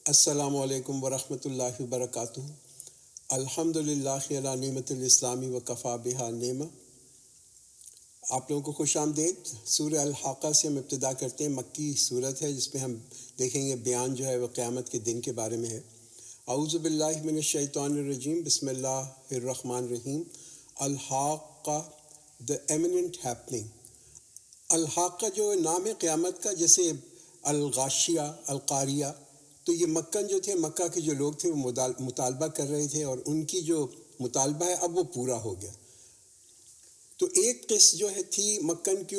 السلام علیکم ورحمۃ اللہ وبرکاتہ۔ الحمد للہ علی نعمت الاسلامی وکفا بہا نعمہ۔ آپ لوگوں کو خوش آمدید۔ سورہ الحاقہ سے ہم ابتدا کرتے ہیں۔ مکی صورت ہے جس میں ہم دیکھیں گے بیان جو ہے وہ قیامت کے دن کے بارے میں ہے۔ اعوذ باللہ من الشیطان الرجیم، بسم اللہ الرحمن الرحیم۔ الحاقہ، the imminent happening۔ الحاقہ جو نام ہے قیامت کا، جیسے الغاشیہ، القاریہ، تو یہ مکن جو تھے، مکہ کے جو لوگ تھے وہ مطالبہ کر رہے تھے، اور ان کی جو مطالبہ ہے اب وہ پورا ہو گیا۔ تو ایک قسط جو ہے تھی مکن کی،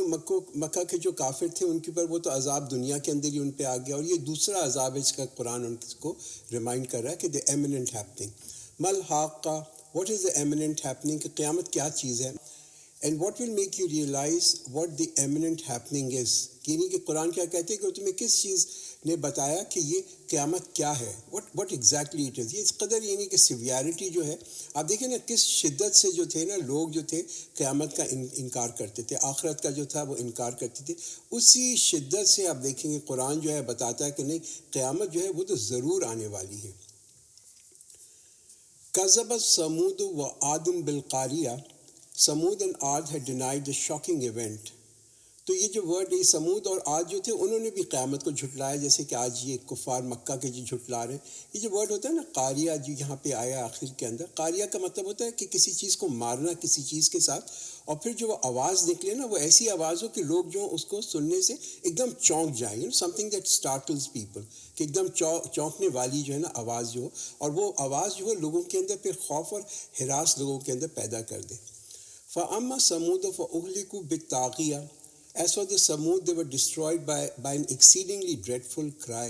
مکہ کے جو کافر تھے ان کے اوپر وہ تو عذاب دنیا کے اندر ہی ان پہ آ گیا، اور یہ دوسرا عذاب ہے جس کا قرآن ان کو ریمائنڈ کر رہا ہے کہ the imminent happening۔ مل حاقہ، what is the imminent happening، کہ قیامت کیا چیز ہے، and what will make you realize what the imminent happening is، یعنی کہ قرآن کیا کہتے ہیں کہ تمہیں کس چیز نے بتایا کہ یہ قیامت کیا ہے، what exactly it is۔ یہ اس قدر یعنی کہ سیویرٹی جو ہے، آپ دیکھیں نا کس شدت سے جو تھے نا لوگ جو تھے قیامت کا انکار کرتے تھے، آخرت کا جو تھا وہ انکار کرتے تھے، اسی شدت سے آپ دیکھیں گے قرآن جو ہے بتاتا ہے کہ نہیں، قیامت جو ہے وہ تو ضرور آنے والی ہے۔ کذبت ثمود و عاد بالقاریہ، سمود اینڈ عاد had denied the shocking event۔ تو یہ جو ورڈ ہے، سمود اور عاد جو تھے انہوں نے بھی قیامت کو جھٹلایا، جیسے کہ آج یہ کفار مکہ کے جو جھٹلا رہے ہیں۔ یہ جو ورڈ ہوتا ہے نا قاریہ، جو یہاں پہ آیا آخر کے اندر، قاریہ کا مطلب ہوتا ہے کہ کسی چیز کو مارنا کسی چیز کے ساتھ، اور پھر جو وہ آواز نکلے نا وہ ایسی آواز ہو کہ لوگ جو اس کو سننے سے ایک دم چونک جائیں، something that startles people، کہ ایک دم چونکنے والی جو ہے نا آواز جو ہو، اور وہ آواز جو ہے لوگوں کے اندر پھر خوف اور ہراس لوگوں کے اندر پیدا کر دے۔ فَأَمَّا ثَمُودُ فَأُهْلِكُوا بِالطَّاغِيَةِ۔ As for the Samud, they were destroyed by an exceedingly dreadful cry۔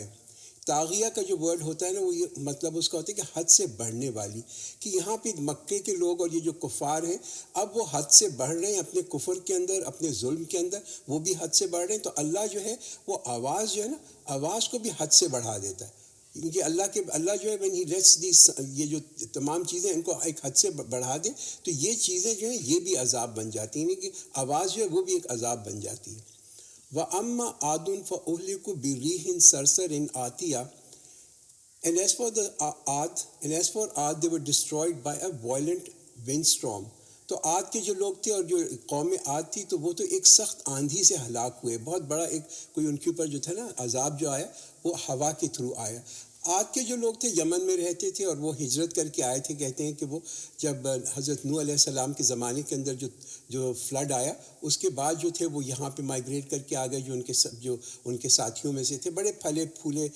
طاغیہ کا جو ورڈ ہوتا ہے نا وہ یہ مطلب اس کا ہوتا ہے کہ حد سے بڑھنے والی، کہ یہاں پہ مکے کے لوگ اور یہ جو کفار ہیں اب وہ حد سے بڑھ رہے ہیں اپنے کفر کے اندر، اپنے ظلم کے اندر، وہ بھی حد سے بڑھ رہے ہیں۔ تو اللہ جو ہے وہ آواز جو ہے نا، آواز کو بھی حد سے بڑھا دیتا ہے، کیونکہ اللہ جو ہے when he lets these، یہ جو تمام چیزیں ان کو ایک حد سے بڑھا دے تو یہ چیزیں جو ہیں یہ بھی عذاب بن جاتی ہیں، یعنی کہ آواز جو ہے وہ بھی ایک عذاب بن جاتی ہے۔ وَأَمَّا عَادٌ فَأُهْلِكُوا بِرِيحٍ صَرْصَرٍ عَاتِيَةٍ۔ And as for Ad, they were destroyed by a violent windstorm۔ تو عاد کے جو لوگ تھے اور جو قوم عاد تھی تو وہ تو ایک سخت آندھی سے ہلاک ہوئے، بہت بڑا ایک کوئی ان کے اوپر جو تھا نا عذاب جو آیا وہ ہوا کے تھرو آیا۔ عاد کے جو لوگ تھے یمن میں رہتے تھے اور وہ ہجرت کر کے آئے تھے، کہتے ہیں کہ وہ جب حضرت نوح علیہ السلام کے زمانے کے اندر جو فلڈ آیا اس کے بعد جو تھے وہ یہاں پہ مائیگریٹ کر کے آ گئے، جو ان کے ساتھیوں میں سے تھے، بڑے پھلے پھولے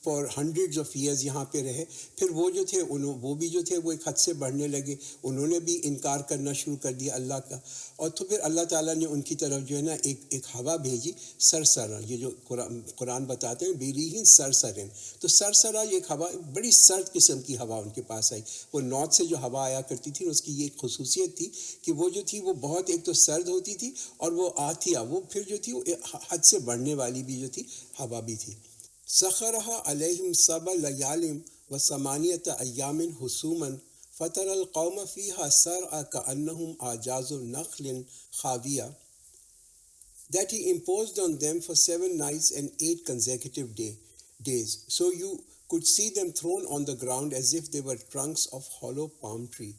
فار ہنڈریڈز آف ایئرز یہاں پہ رہے۔ پھر وہ جو تھے وہ بھی جو تھے وہ ایک حد سے بڑھنے لگے، انہوں نے بھی انکار کرنا شروع کر دیا اللہ کا، اور تو پھر اللہ تعالیٰ نے ان کی طرف جو ہے نا ایک ہوا بھیجی سرسرا، یہ جو قرآن بتاتے ہیں بیریہن سرسرن، تو سرسرا یہ ایک ہوا، بڑی سرد قسم کی ہوا ان کے پاس آئی۔ وہ نارتھ سے جو ہوا آیا کرتی تھی اس کی یہ ایک خصوصیت تھی کہ وہ جو تھی وہ بہت ایک تو سرد ہوتی تھی، اور وہ آتھیا وہ پھر جو تھی وہ حد سے بڑھنے والی بھی جو تھی ہوا بھی تھی۔ سخرها علیہم سبع لیال وثمانیۃ ایام حسوما فتری القوم فیہا صرعا کأنہم اعجاز نخل خاویہ۔ That he imposed on them for 7 nights and 8 consecutive days, so you could see them thrown on the ground as if they were trunks of hollow palm tree۔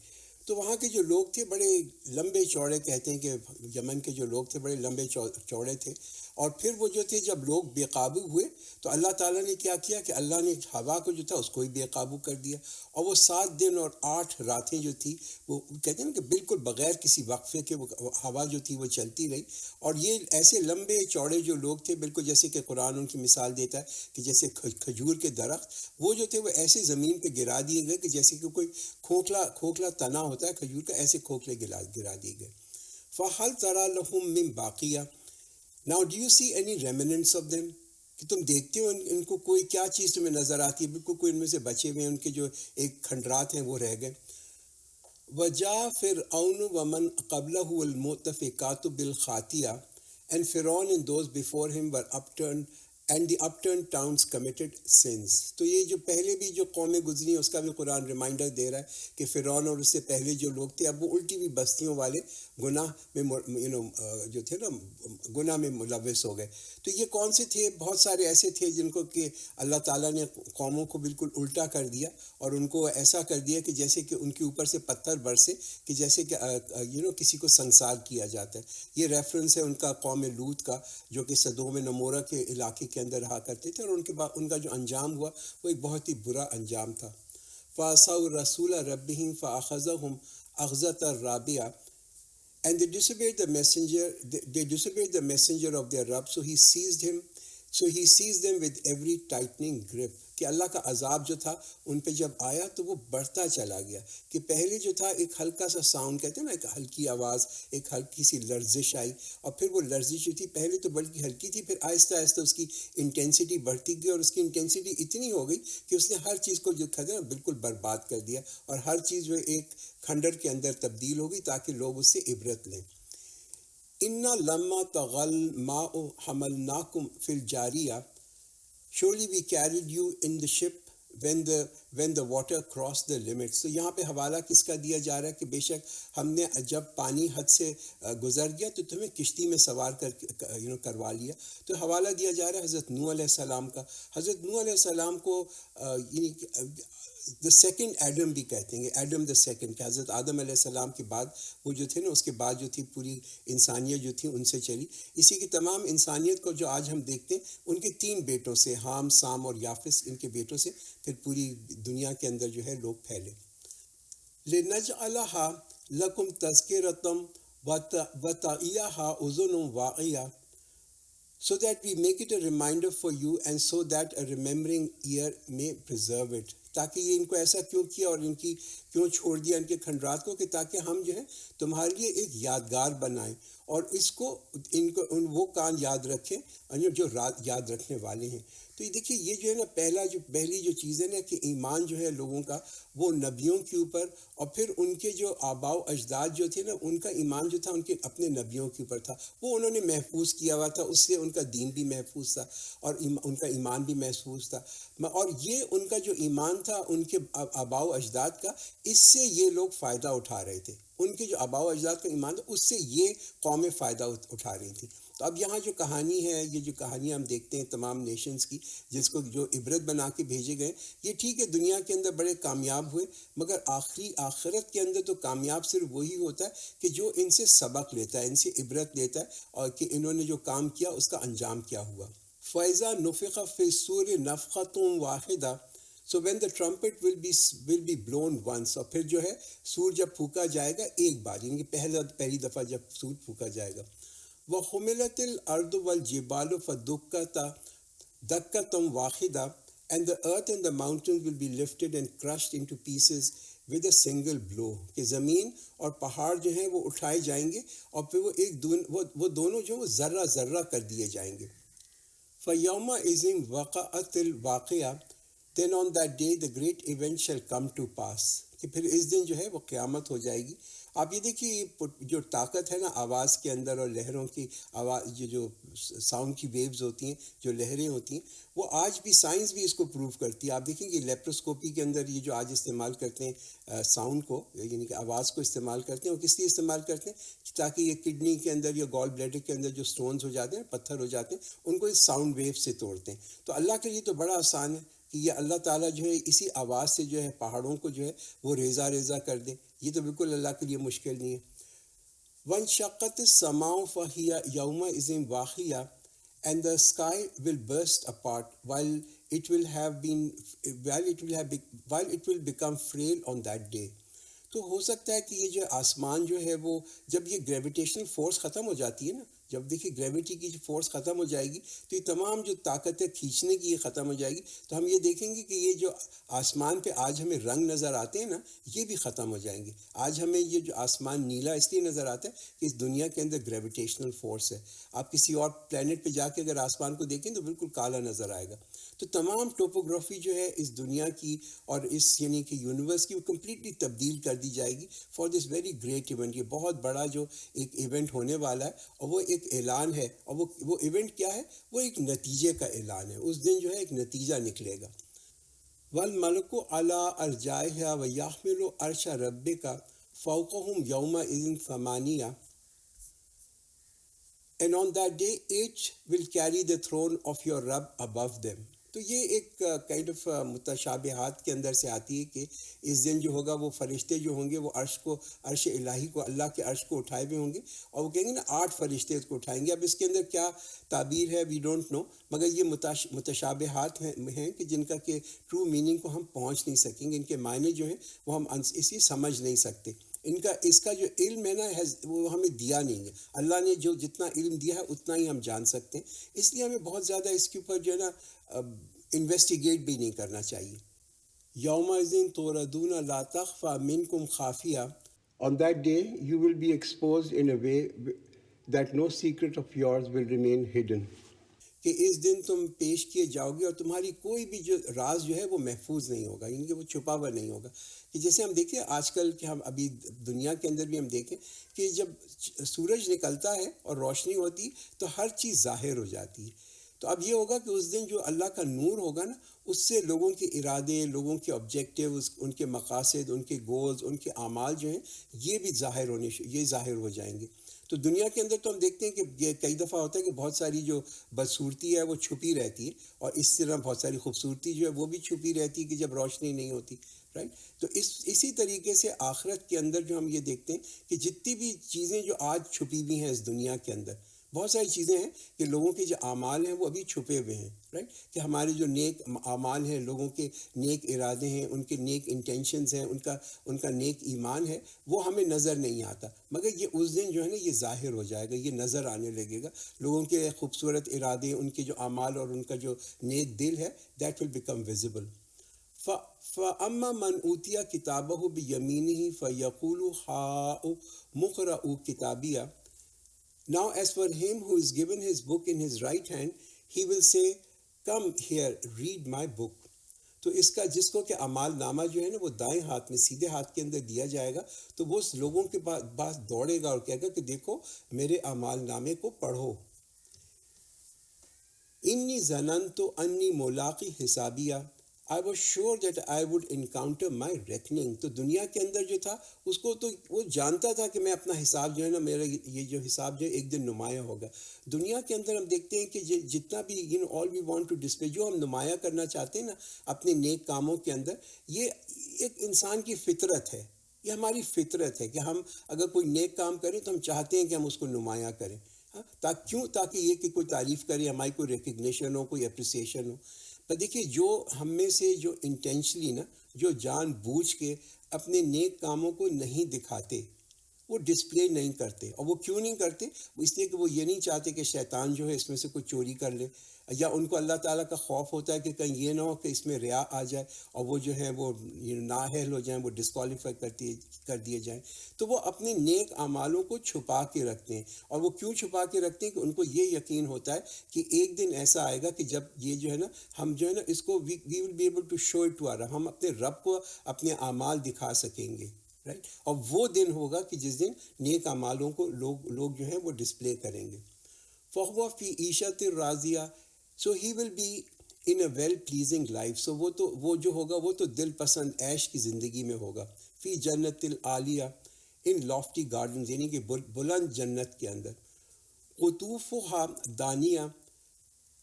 تو وہاں کے جو لوگ تھے بڑے لمبے چوڑے، کہتے ہیں کہ یمن کے جو لوگ تھے بڑے لمبے چوڑے تھے، اور پھر وہ جو تھے جب لوگ بے قابو ہوئے تو اللہ تعالیٰ نے کیا کیا کہ اللہ نے ہوا کو جو تھا اس کو ہی بے قابو کر دیا، اور وہ 7 دن اور 8 راتیں جو تھی وہ کہتے ہیں نا کہ بالکل بغیر کسی وقفے کے وہ ہوا جو تھی وہ چلتی رہی۔ اور یہ ایسے لمبے چوڑے جو لوگ تھے، بالکل جیسے کہ قرآن ان کی مثال دیتا ہے کہ جیسے کھجور کے درخت، وہ جو تھے وہ ایسے زمین پہ گرا دیے گئے کہ جیسے کہ کوئی کھوکھلا تنا ہوتا ہے کھجور کا، ایسے کھوکھلے گرا دیے گئے۔ فَهَلْ تَرَى لَهُم مِّن بَاقِيَةٍ۔ Now do you see any remnants of them؟ کہ تم دیکھتے ہو ان کو کوئی کیا چیز تمہیں نظر آتی ہے، بالکل کوئی ان میں سے بچے ہوئے ہیں، ان کے جو ایک کھنڈرات ہیں وہ رہ گئے۔ وَجَاءَ فِرْعَوْنُ وَمَنْ قَبْلَهُ الْمُؤْتَفِكَاتُ بِالْخَاطِئَةِ، and Pharaoh and those before him were upturned and the up turn towns committed since. تو یہ جو پہلے بھی جو قومیں گزری ہیں اس کا بھی قرآن ریمائنڈر دے رہا ہے کہ فرعون اور اس سے پہلے جو لوگ تھے اب وہ الٹی ہوئی بستیوں والے گناہ میں جو تھے نا گناہ میں ملوث ہو گئے. تو یہ کون سے تھے؟ بہت سارے ایسے تھے جن کو کہ اللہ تعالیٰ نے قوموں کو بالکل الٹا کر دیا اور ان کو ایسا کر دیا کہ جیسے کہ ان کے اوپر سے پتھر برسے کہ جیسے کہ کسی کو سنسار کیا جاتا ہے. یہ ریفرنس ہے ان کا قوم لوط کا جو کہ سدوم نمورہ کے علاقے کے اندر رہا کرتے تھے، اور ان کے بعد ان کا جو انجام ہوا وہ ایک بہت ہی برا انجام تھا. فَعَصَوْا رَسُولَ رَبِّهِمْ فَأَخَذَهُمْ أَخْذَةً رَابِيَةً. And they disobeyed the messenger of their Rabb, so he seized them with every tightening grip. کہ اللہ کا عذاب جو تھا ان پہ جب آیا تو وہ بڑھتا چلا گیا. کہ پہلے جو تھا ایک ہلکا سا ساؤنڈ کہتے ہیں نا، ایک ہلکی آواز، ایک ہلکی سی لرزش آئی، اور پھر وہ لرزش جو تھی پہلے تو بلکہ ہلکی تھی، پھر آہستہ آہستہ اس کی انٹینسٹی بڑھتی گئی، اور اس کی انٹینسٹی اتنی ہو گئی کہ اس نے ہر چیز کو جو کہتے ہیں نا بالکل برباد کر دیا، اور ہر چیز جو ایک کھنڈر کے اندر تبدیل ہو گئی تاکہ لوگ اس سے عبرت لیں. اِنَّا لَمَّا طَغَى الْمَاءُ حَمَلْنَاكُمْ فِي الْجَارِيَةِ. Surely we carried you in the ship when the water crossed the limits. تو یہاں پہ حوالہ کس کا دیا جا رہا ہے کہ بے شک ہم نے جب پانی حد سے گزر گیا تو تمہیں کشتی میں سوار کروا لیا. تو حوالہ دیا جا رہا ہے حضرت نوح علیہ السلام کا. حضرت نوح علیہ السلام کو یعنی دا سیکنڈ ایڈم بھی کہتے ہیں، ایڈم دا سیکنڈ، کہ حضرت آدم علیہ السلام کے بعد وہ جو تھے نا، اس کے بعد جو تھی پوری انسانیت جو تھی ان سے چلی. اسی کی تمام انسانیت کو جو آج ہم دیکھتے ہیں ان کے 3 بیٹوں سے، حام، سام اور یافس، ان کے بیٹوں سے پھر پوری دنیا کے اندر جو ہے لوگ پھیلے. لِنَجْعَلَهَا لَكُمْ تَذْكِرَةً وَتَعِيَهَا أُذُنٌ وَاعِيَةٌ. So that we make it a reminder for you and so that a remembering ear may preserve it. تاکہ یہ ان کو ایسا کیوں کیا اور ان کی کیوں چھوڑ دیا ان کے کھنڈرات کو، کہ تاکہ ہم جو ہے تمہارے لیے ایک یادگار بنائیں، اور اس کو وہ کان یاد رکھیں جو یاد رکھنے والے ہیں. تو یہ دیکھیے یہ جو ہے نا پہلی جو چیز ہے نا کہ ایمان جو ہے لوگوں کا وہ نبیوں کے اوپر، اور پھر ان کے جو آباء و اجداد جو تھے نا ان کا ایمان جو تھا ان کے اپنے نبیوں کے اوپر تھا، وہ انہوں نے محفوظ کیا ہوا تھا، اس سے ان کا دین بھی محفوظ تھا اور ان کا ایمان بھی محفوظ تھا. اور یہ ان کا جو ایمان تھا ان کے آباء و اجداد کا، اس سے یہ لوگ فائدہ اٹھا رہے تھے. ان کے جو آباء و اجداد کا ایمان تھا اس سے یہ قومیں فائدہ اٹھا رہی تھیں. تو اب یہاں جو کہانی ہے، یہ جو کہانیاں ہم دیکھتے ہیں تمام نیشنز کی جس کو جو عبرت بنا کے بھیجے گئے، یہ ٹھیک ہے دنیا کے اندر بڑے کامیاب ہوئے، مگر آخرت کے اندر تو کامیاب صرف وہی ہوتا ہے کہ جو ان سے سبق لیتا ہے، ان سے عبرت لیتا ہے، اور کہ انہوں نے جو کام کیا اس کا انجام کیا ہوا. فَإِذَا نُفِخَ فِي الصُّورِ نَفْخَةٌ وَاحِدَةٌ. So when the trumpet will be blown once. اور پھر جو ہے سور جب پھونکا جائے گا ایک بار، یعنی کہ پہلی دفعہ جب سور پھونکا جائے گا. وَحُمِلَتِ الْأَرْضُ وَالْجِبَالُ فَدُكَّتَا دَكَّةً وَاحِدَةً. And the earth and the mountains will be lifted and crushed into pieces with a single blow. کہ زمین اور پہاڑ جو ہیں وہ اٹھائے جائیں گے اور پھر وہ دونوں جو وہ ذرہ ذرہ کر دیے جائیں گے. فَيَوْمَئِذٍ وَقَعَتِ الْوَاقِعَةُ. Then on that day the great event shall come to pass. کہ پھر اس دن جو ہے وہ قیامت ہو جائے گی. آپ یہ دیکھیے جو طاقت ہے نا آواز کے اندر اور لہروں کی آواز، جو ساؤنڈ کی ویوز ہوتی ہیں، جو لہریں ہوتی ہیں، وہ آج بھی سائنس بھی اس کو پروو کرتی ہے. آپ دیکھیں کہ لیپروسکوپی کے اندر یہ جو آج استعمال کرتے ہیں ساؤنڈ کو، یعنی کہ آواز کو استعمال کرتے ہیں، وہ کس لیے استعمال کرتے ہیں؟ تاکہ یہ کڈنی کے اندر یا گال بلیڈر کے اندر جو سٹونز ہو جاتے ہیں، پتھر ہو جاتے ہیں، ان کو اس ساؤنڈ ویو سے توڑتے ہیں. تو اللہ کے لیے تو بڑا آسان ہے کہ یہ اللہ تعالیٰ جو ہے اسی آواز سے جو ہے پہاڑوں کو جو ہے وہ ریزہ ریزہ کر دے. یہ تو بالکل اللہ کے لیے مشکل نہیں ہے. وَانشَقَّتِ السَّمَاءُ فَهِيَ يَوْمَئِذٍ وَاهِيَةٌ. And the sky will burst apart while it will become frail on that day. تو ہو سکتا ہے کہ یہ جو آسمان جو ہے وہ جب یہ گریویٹیشنل فورس ختم ہو جاتی ہے نا، جب دیکھیے گریویٹی کی جو فورس ختم ہو جائے گی تو یہ تمام جو طاقت ہے کھینچنے کی یہ ختم ہو جائے گی. تو ہم یہ دیکھیں گے کہ یہ جو آسمان پہ آج ہمیں رنگ نظر آتے ہیں نا، یہ بھی ختم ہو جائیں گے. آج ہمیں یہ جو آسمان نیلا اس لیے نظر آتا ہے کہ اس دنیا کے اندر گریویٹیشنل فورس ہے. آپ کسی اور پلینٹ پہ جا کے اگر آسمان کو دیکھیں تو بالکل کالا نظر آئے گا. تو تمام ٹوپوگرافی جو ہے اس دنیا کی اور اس یعنی کہ یونیورس کی وہ کمپلیٹلی تبدیل کر دی جائے گی for this very great event. یہ بہت بڑا جو ایک ایونٹ ہونے والا ہے، اور وہ ایک ایک اعلان ہے، اور وہ ایونٹ کیا ہے؟ وہ ایک نتیجے کا اعلان ہے. اس دن جو ہے ایک نتیجہ نکلے گا. والملک علی ارجائها ویحمل عرش ربک فوقهم یومئذ ثمانیہ. And on that day each will carry the throne of your Rabb above them. تو یہ ایک کائنڈ آف متشابہات کے اندر سے آتی ہے کہ اس دن جو ہوگا وہ فرشتے جو ہوں گے وہ عرش الہی کو، اللہ کے عرش کو اٹھائے ہوئے ہوں گے، اور وہ کہیں گے نا 8 فرشتے اس کو اٹھائیں گے. اب اس کے اندر کیا تعبیر ہے وی ڈونٹ نو، مگر یہ متشابہات ہیں کہ جن کا کہ ٹرو میننگ کو ہم پہنچ نہیں سکیں گے، ان کے معنی جو ہیں وہ ہم اسی سمجھ نہیں سکتے. اس کا جو علم ہے نا وہ ہمیں دیا نہیں ہے. اللہ نے جو جتنا علم دیا ہے اتنا ہی ہم جان سکتے ہیں، اس لیے ہمیں بہت زیادہ اس کے اوپر جو ہے نا انویسٹیگیٹ بھی نہیں کرنا چاہیے. یومئذ توردون لا تخفی منکم خافیہ. On that day you will be exposed in a way that no secret of yours will remain hidden. کہ اس دن تم پیش کیے جاؤ گے اور تمہاری کوئی بھی جو راز جو ہے وہ محفوظ نہیں ہوگا، یعنی کہ وہ چھپا ہوا نہیں ہوگا. کہ جیسے ہم دیکھیں آج کل کہ ہم ابھی دنیا کے اندر بھی ہم دیکھیں کہ جب سورج نکلتا ہے اور روشنی ہوتی تو ہر چیز ظاہر ہو جاتی ہے. تو اب یہ ہوگا کہ اس دن جو اللہ کا نور ہوگا نا، اس سے لوگوں کے ارادے، لوگوں کے آبجیکٹیوز، ان کے مقاصد، ان کے گولز، ان کے اعمال جو ہیں یہ بھی ظاہر ہو جائیں گے. تو دنیا کے اندر تو ہم دیکھتے ہیں کہ یہ کئی دفعہ ہوتا ہے کہ بہت ساری جو بدصورتی ہے وہ چھپی رہتی ہے، اور اس طرح بہت ساری خوبصورتی جو ہے وہ بھی چھپی رہتی ہے کہ جب روشنی نہیں ہوتی، رائٹ. تو اسی طریقے سے آخرت کے اندر جو ہم یہ دیکھتے ہیں کہ جتنی بھی چیزیں جو آج چھپی ہوئی ہیں اس دنیا کے اندر، بہت ساری چیزیں ہیں کہ لوگوں کے جو اعمال ہیں وہ ابھی چھپے ہوئے ہیں، رائٹ. کہ ہمارے جو نیک اعمال ہیں، لوگوں کے نیک ارادے ہیں، ان کے نیک انٹینشنز ہیں، ان کا نیک ایمان ہے، وہ ہمیں نظر نہیں آتا. مگر یہ اس دن جو ہے نا یہ ظاہر ہو جائے گا، یہ نظر آنے لگے گا. لوگوں کے خوبصورت ارادے، ان کے جو اعمال اور ان کا جو نیک دل ہے، دیٹ ول بیکم ویزیبل. فَأَمَّا مَنْ أُوتِيَ كِتَابَهُ بِيَمِينِهِ فَيَقُولُ هَاؤُمُ اقْرَءُوا كِتَابِيَهْ. Now as for him who is given his book in his right hand, he will say, come here, read my book. تو اس کا جس کو کہ اعمال نامہ جو ہے نا وہ دائیں ہاتھ میں سیدھے ہاتھ کے اندر دیا جائے گا، تو وہ لوگوں کے پاس دوڑے گا اور کہے گا کہ دیکھو میرے اعمال نامے کو پڑھو. انی ظننت انی ملاقی حسابیہ. I was sure that I would encounter my reckoning. تو دنیا کے اندر جو تھا اس کو تو وہ جانتا تھا کہ میں اپنا حساب جو ہے نا، میرا یہ جو حساب جو ہے ایک دن نمایاں ہوگا. دنیا کے اندر ہم دیکھتے ہیں کہ جتنا بھی all we want to display، جو ہم نمایاں کرنا چاہتے ہیں نا اپنے نیک کاموں کے اندر، یہ ایک انسان کی فطرت ہے. یہ ہماری فطرت ہے کہ ہم اگر کوئی نیک کام کریں تو ہم چاہتے ہیں کہ ہم اس کو نمایاں کریں. تاکہ یہ کہ کوئی تعریف کرے، ہماری کوئی ریکگنیشن ہو، کوئی اپریسیشن ہو. پر دیکھیے جو ہم میں سے جو انٹینشنلی نا، جو جان بوجھ کے اپنے نیک کاموں کو نہیں دکھاتے، وہ ڈسپلے نہیں کرتے. اور وہ کیوں نہیں کرتے؟ اس لیے کہ وہ یہ نہیں چاہتے کہ شیطان جو ہے اس میں سے کوئی چوری کر لے، یا ان کو اللہ تعالیٰ کا خوف ہوتا ہے کہ کہیں یہ نہ ہو کہ اس میں ریا آ جائے اور وہ جو ہیں وہ نااہل ہو جائیں، وہ ڈسکوالیفائی کر دیے جائیں. تو وہ اپنے نیک اعمالوں کو چھپا کے رکھتے ہیں. اور وہ کیوں چھپا کے رکھتے ہیں؟ کہ ان کو یہ یقین ہوتا ہے کہ ایک دن ایسا آئے گا کہ جب یہ جو ہے نا ہم جو ہے نا اس کو we will be able to show it to our, ہم اپنے رب کو اپنے اعمال دکھا سکیں گے، رائٹ. اور وہ دن ہوگا کہ جس دن نیک اعمالوں کو لوگ جو ہیں وہ ڈسپلے کریں گے. فَهُوَ فِي عِيشَةٍ رَاضِيَةٍ. So he will be in a well pleasing life. So وہ جو ہوگا وہ تو دل پسند عیش کی زندگی میں ہوگا. فی جنت العالیہ، ان لافٹی گارڈنز، یعنی کہ بلند جنت کے اندر. قطوفها Dania,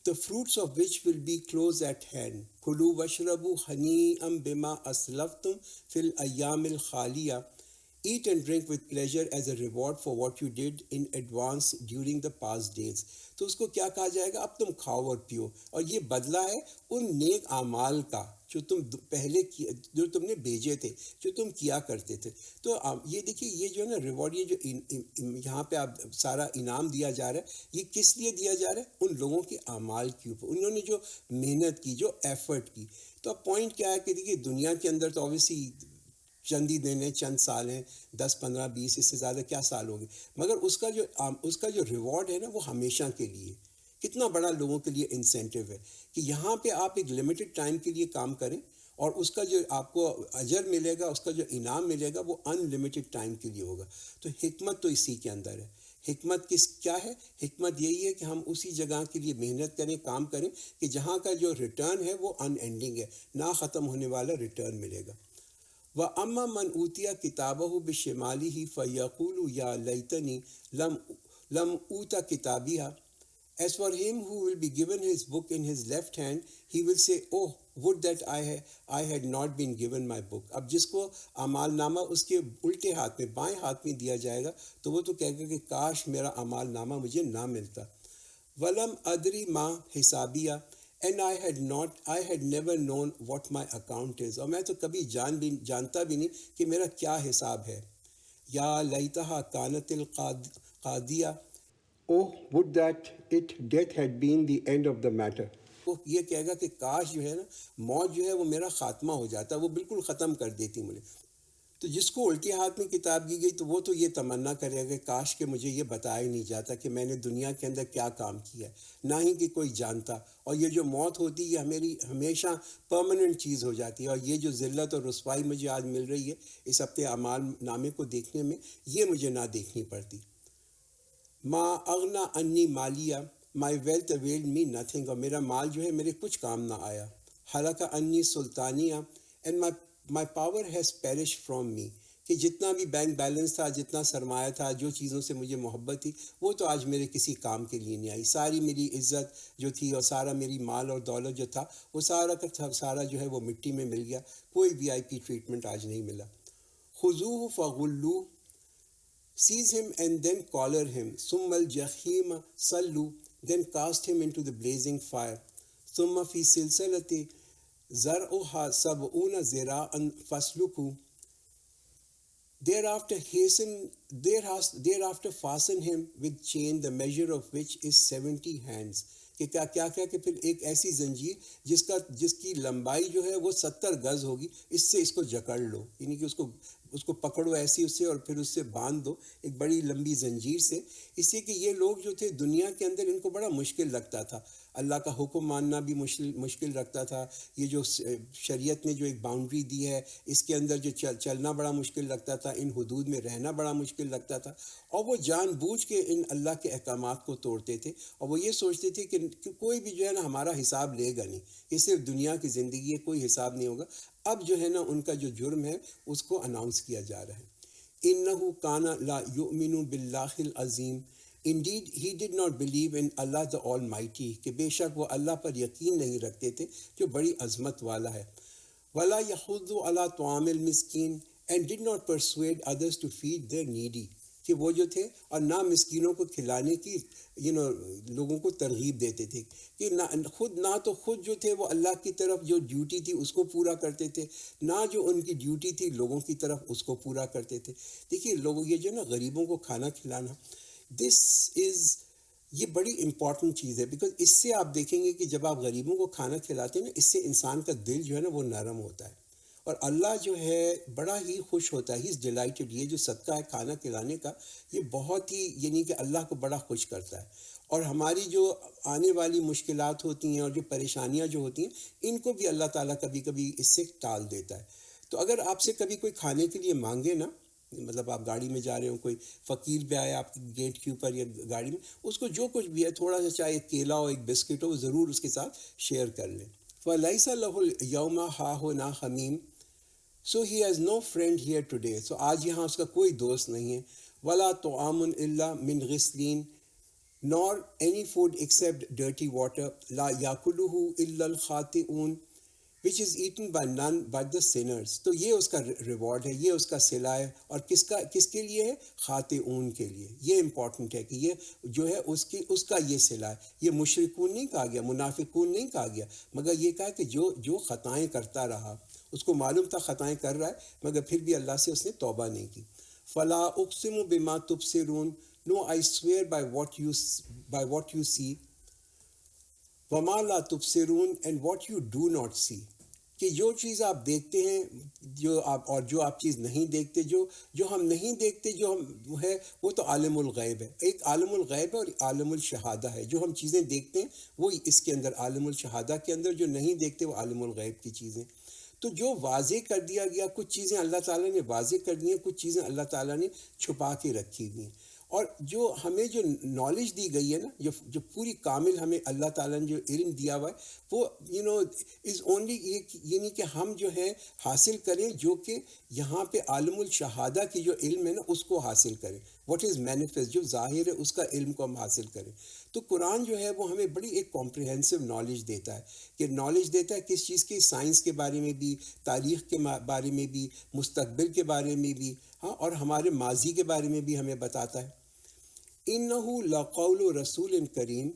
the fruits of which will be close at hand. کلوا واشربوا ہنیئا بما اسلفتم فی الایام الخالیہ. Eat and drink with pleasure as a reward for what you did in advance during the past days. تو اس کو کیا کہا جائے گا؟ اب تم کھاؤ اور پیو، اور یہ بدلہ ہے ان نیک اعمال کا جو تم پہلے جو تم نے بھیجے تھے، جو تم کیا کرتے تھے. تو یہ دیکھیے یہ جو ہے نا ریوارڈ، یہ جو یہاں پہ آپ سارا انعام دیا جا رہا ہے، یہ کس لیے دیا جا رہا ہے؟ ان لوگوں کے اعمال کے اوپر، انہوں نے جو محنت کی، جو ایفرٹ کی. تو اب پوائنٹ کیا ہے کہ دیکھیے دنیا کے اندر تو اوبیسلی چند ہی دن ہیں، چند سال ہیں، 10 15 20، اس سے زیادہ کیا سال ہوں گے، مگر اس کا جو ریوارڈ ہے نا وہ ہمیشہ کے لیے. کتنا بڑا لوگوں کے لیے انسینٹیو ہے کہ یہاں پہ آپ ایک لمیٹڈ ٹائم کے لیے کام کریں، اور اس کا جو آپ کو اجر ملے گا، اس کا جو انعام ملے گا وہ ان لمیٹڈ ٹائم کے لیے ہوگا. تو حکمت تو اسی کے اندر ہے حکمت کیا ہے؟ حکمت یہی ہے کہ ہم اسی جگہ کے لیے محنت کریں، کام کریں کہ جہاں کا جو ریٹرن ہے وہ ان اینڈنگ ہے، نہ ختم ہونے والا ریٹرن ملے گا۔ وَأَمَّا مَنْ أُوتِيَ كِتَابَهُ بِشِمَالِهِ فَيَقُولُ يَا لَيْتَنِي لَمْ أُوتَ كِتَابِيَهْ۔ As for him who will be given his book in his left hand, he will say, oh, would that I had not been given my book۔ اب جس کو اعمال نامہ اس کے الٹے ہاتھ میں، بائیں ہاتھ میں دیا جائے گا تو وہ تو کہے گا کہ کاش میرا اعمال نامہ مجھے نہ ملتا۔ وَلَمْ أَدْرِ مَا حِسَابِيَهْ and I had never known what my account is۔ اور میں تو کبھی جانتا بھی نہیں کہ میرا کیا حساب ہے۔ یا لیتہا کانت القاضیہ، oh would that death had been the end of the matter۔ وہ یہ کہے گا کہ کاش جو ہے نا موت جو ہے وہ میرا خاتمہ ہو جاتا، وہ بالکل ختم کر دیتی مجھے۔ تو جس کو الٹی ہاتھ میں کتاب دی گئی تو وہ تو یہ تمنا کرے گا کہ کاش کہ مجھے یہ بتایا ہی نہیں جاتا کہ میں نے دنیا کے اندر کیا کام کیا ہے، نہ ہی کہ کوئی جانتا۔ اور یہ جو موت ہوتی ہے یہ میری ہمیشہ پرماننٹ چیز ہو جاتی ہے، اور یہ جو ذلت اور رسوائی مجھے آج مل رہی ہے اس ہفتے اعمال نامے کو دیکھنے میں، یہ مجھے نہ دیکھنی پڑتی۔ ما اغنا انی مالیہ، my wealth availed me nothing, اور میرا مال جو ہے میرے کچھ کام نہ آیا۔ حلق انی سلطانیہ and my power has perished from me, کہ جتنا بھی بینک بیلنس تھا، جتنا سرمایہ تھا، جو چیزوں سے مجھے محبت تھی، وہ تو آج میرے کسی کام کے لیے نہیں آئی۔ ساری میری عزت جو تھی اور سارا میری مال اور دولت جو تھا وہ سارا کا سارا جو ہے وہ مٹی میں مل گیا، کوئی VIP ٹریٹمنٹ آج نہیں ملا۔ خذوہ فغلوہ، seize him and then collar him، ثم الجحیم صلوا، then cast him into the blazing fire، ثم فی سلسلۃ ذرعها 70 ذراعا فاسلکوہ، thereafter fasten him with chain the measure of which is 70 hands۔ کہ کیا کہ پھر ایک ایسی زنجیر جس کی لمبائی جو ہے وہ 70 گز ہوگی، اس سے اس کو جکڑ لو، یعنی کہ اس کو پکڑو ایسی اس سے، اور پھر اس سے باندھ دو ایک بڑی لمبی زنجیر سے۔ اس لیے کہ یہ لوگ جو تھے دنیا کے اندر ان کو بڑا مشکل لگتا تھا، اللہ کا حکم ماننا بھی مشکل رکھتا تھا، یہ جو شریعت نے جو ایک باؤنڈری دی ہے اس کے اندر جو چلنا بڑا مشکل لگتا تھا، ان حدود میں رہنا بڑا مشکل لگتا تھا، اور وہ جان بوجھ کے ان اللہ کے احکامات کو توڑتے تھے، اور وہ یہ سوچتے تھے کہ کوئی بھی جو ہے نا ہمارا حساب لے گا نہیں، یہ صرف دنیا کی زندگی ہے، کوئی حساب نہیں ہوگا۔ اب جو ہے نا ان کا جو جرم ہے اس کو اناؤنس کیا جا رہا ہے۔ اِنَّهُ كَانَ لَا يُؤْمِنُ بِاللَّهِ الْعَظِيمِ، Indeed, he did not believe in Allah the Almighty، کہ بے شک وہ اللہ پر یقین نہیں رکھتے تھے جو بڑی عظمت والا ہے۔ وَلَا يَحُضُّ عَلَىٰ طَعَامِ الْمِسْكِينِ and did not persuade others to feed the needy، کہ وہ جو تھے اور نہ مسکینوں کو کھلانے کی لوگوں کو ترغیب دیتے تھے، کہ نہ تو خود جو تھے وہ اللہ کی طرف جو ڈیوٹی تھی اس کو پورا کرتے تھے، نہ جو ان کی ڈیوٹی تھی لوگوں کی طرف اس کو پورا کرتے تھے۔ دیکھیے لوگوں یہ جو نا غریبوں کو کھانا کھلانا، یہ بڑی امپورٹنٹ چیز ہے، بیکاز اس سے آپ دیکھیں گے کہ جب آپ غریبوں کو کھانا کھلاتے ہیں نا، اس سے انسان کا دل جو ہے نا وہ نرم ہوتا ہے، اور اللہ جو ہے بڑا ہی خوش ہوتا ہے، ہی از ڈیلائٹڈ۔ یہ جو صدقہ ہے کھانا کھلانے کا، یہ بہت ہی یعنی کہ اللہ کو بڑا خوش کرتا ہے، اور ہماری جو آنے والی مشکلات ہوتی ہیں اور جو پریشانیاں جو ہوتی ہیں ان کو بھی اللہ تعالیٰ کبھی کبھی اس سے ٹال دیتا ہے۔ تو اگر آپ سے کبھی کوئی کھانے کے لیے مانگے نا، مطلب آپ گاڑی میں جا رہے ہو، کوئی فقیر بھی آیا آپ کی گیٹ کے اوپر یا گاڑی میں، اس کو جو کچھ بھی ہے تھوڑا سا، چاہے ایک کیلا ہو ایک بسکٹ ہو، وہ ضرور اس کے ساتھ شیئر کر لیں۔ فَلَيْسَ لَهُ الْيَوْمَ هَاهُنَا حَمِيمٌ، so he has no friend here today، so آج یہاں اس کا کوئی دوست نہیں ہے۔ وَلَا طَعَامٌ إِلَّا مِنْ غِسْلِينَ، nor any food except dirty water، لَا يَأْكُلُهُ إِلَّا الْخَاطِئُونَ which is eaten by none but the sinners۔ تو یہ اس کا ریوارڈ ہے، یہ اس کا صلہ ہے، اور کس کے لیے ہے؟ خاطئون کے لیے۔ یہ امپورٹنٹ ہے کہ یہ جو ہے اس کا یہ صلہ ہے۔ یہ مشرکون نہیں کہا گیا، منافقون نہیں کہا گیا، مگر یہ کہا کہ جو خطائیں کرتا رہا، اس کو معلوم تھا خطائیں کر رہا ہے مگر پھر بھی اللہ سے اس نے توبہ نہیں کی۔ فَلَا أُقْسِمُ بِمَا تُبْصِرُونَ، no I swear by what you see، وَمَا لَا تُبْصِرُونَ and what you do not see، کہ جو چیز آپ دیکھتے ہیں اور جو آپ چیز نہیں دیکھتے، جو ہم نہیں دیکھتے، جو ہم ہے وہ تو عالم الغیب ہے۔ ایک عالم الغیب ہے اور عالم الشہادہ ہے۔ جو ہم چیزیں دیکھتے ہیں وہ اس کے اندر عالم الشہادہ کے اندر، جو نہیں دیکھتے وہ عالم الغیب کی چیزیں۔ تو جو واضح کر دیا گیا، کچھ چیزیں اللہ تعالیٰ نے واضح کر دی ہیں، کچھ چیزیں اللہ تعالیٰ نے چھپا کے رکھی ہوئی ہیں، اور جو ہمیں جو نالج دی گئی ہے نا، جو پوری کامل ہمیں اللہ تعالیٰ نے جو علم دیا ہوا ہے، وہ از اونلی یعنی کہ ہم جو ہے حاصل کریں جو کہ یہاں پہ عالم الشہادہ کی جو علم ہے نا اس کو حاصل کریں، واٹ از مینیفیسٹ، جو ظاہر ہے اس کا علم کو ہم حاصل کریں. تو قرآن جو ہے وہ ہمیں بڑی ایک کمپریہنسو نالج دیتا ہے، کہ نالج دیتا ہے کس چیز کی، سائنس کے بارے میں بھی، تاریخ کے بارے میں بھی، مستقبل کے بارے میں بھی، ہاں، اور ہمارے ماضی کے بارے میں بھی ہمیں بتاتا ہے. إِنَّهُ لَقَوْلُ رَسُولٍ كَرِيمٍ.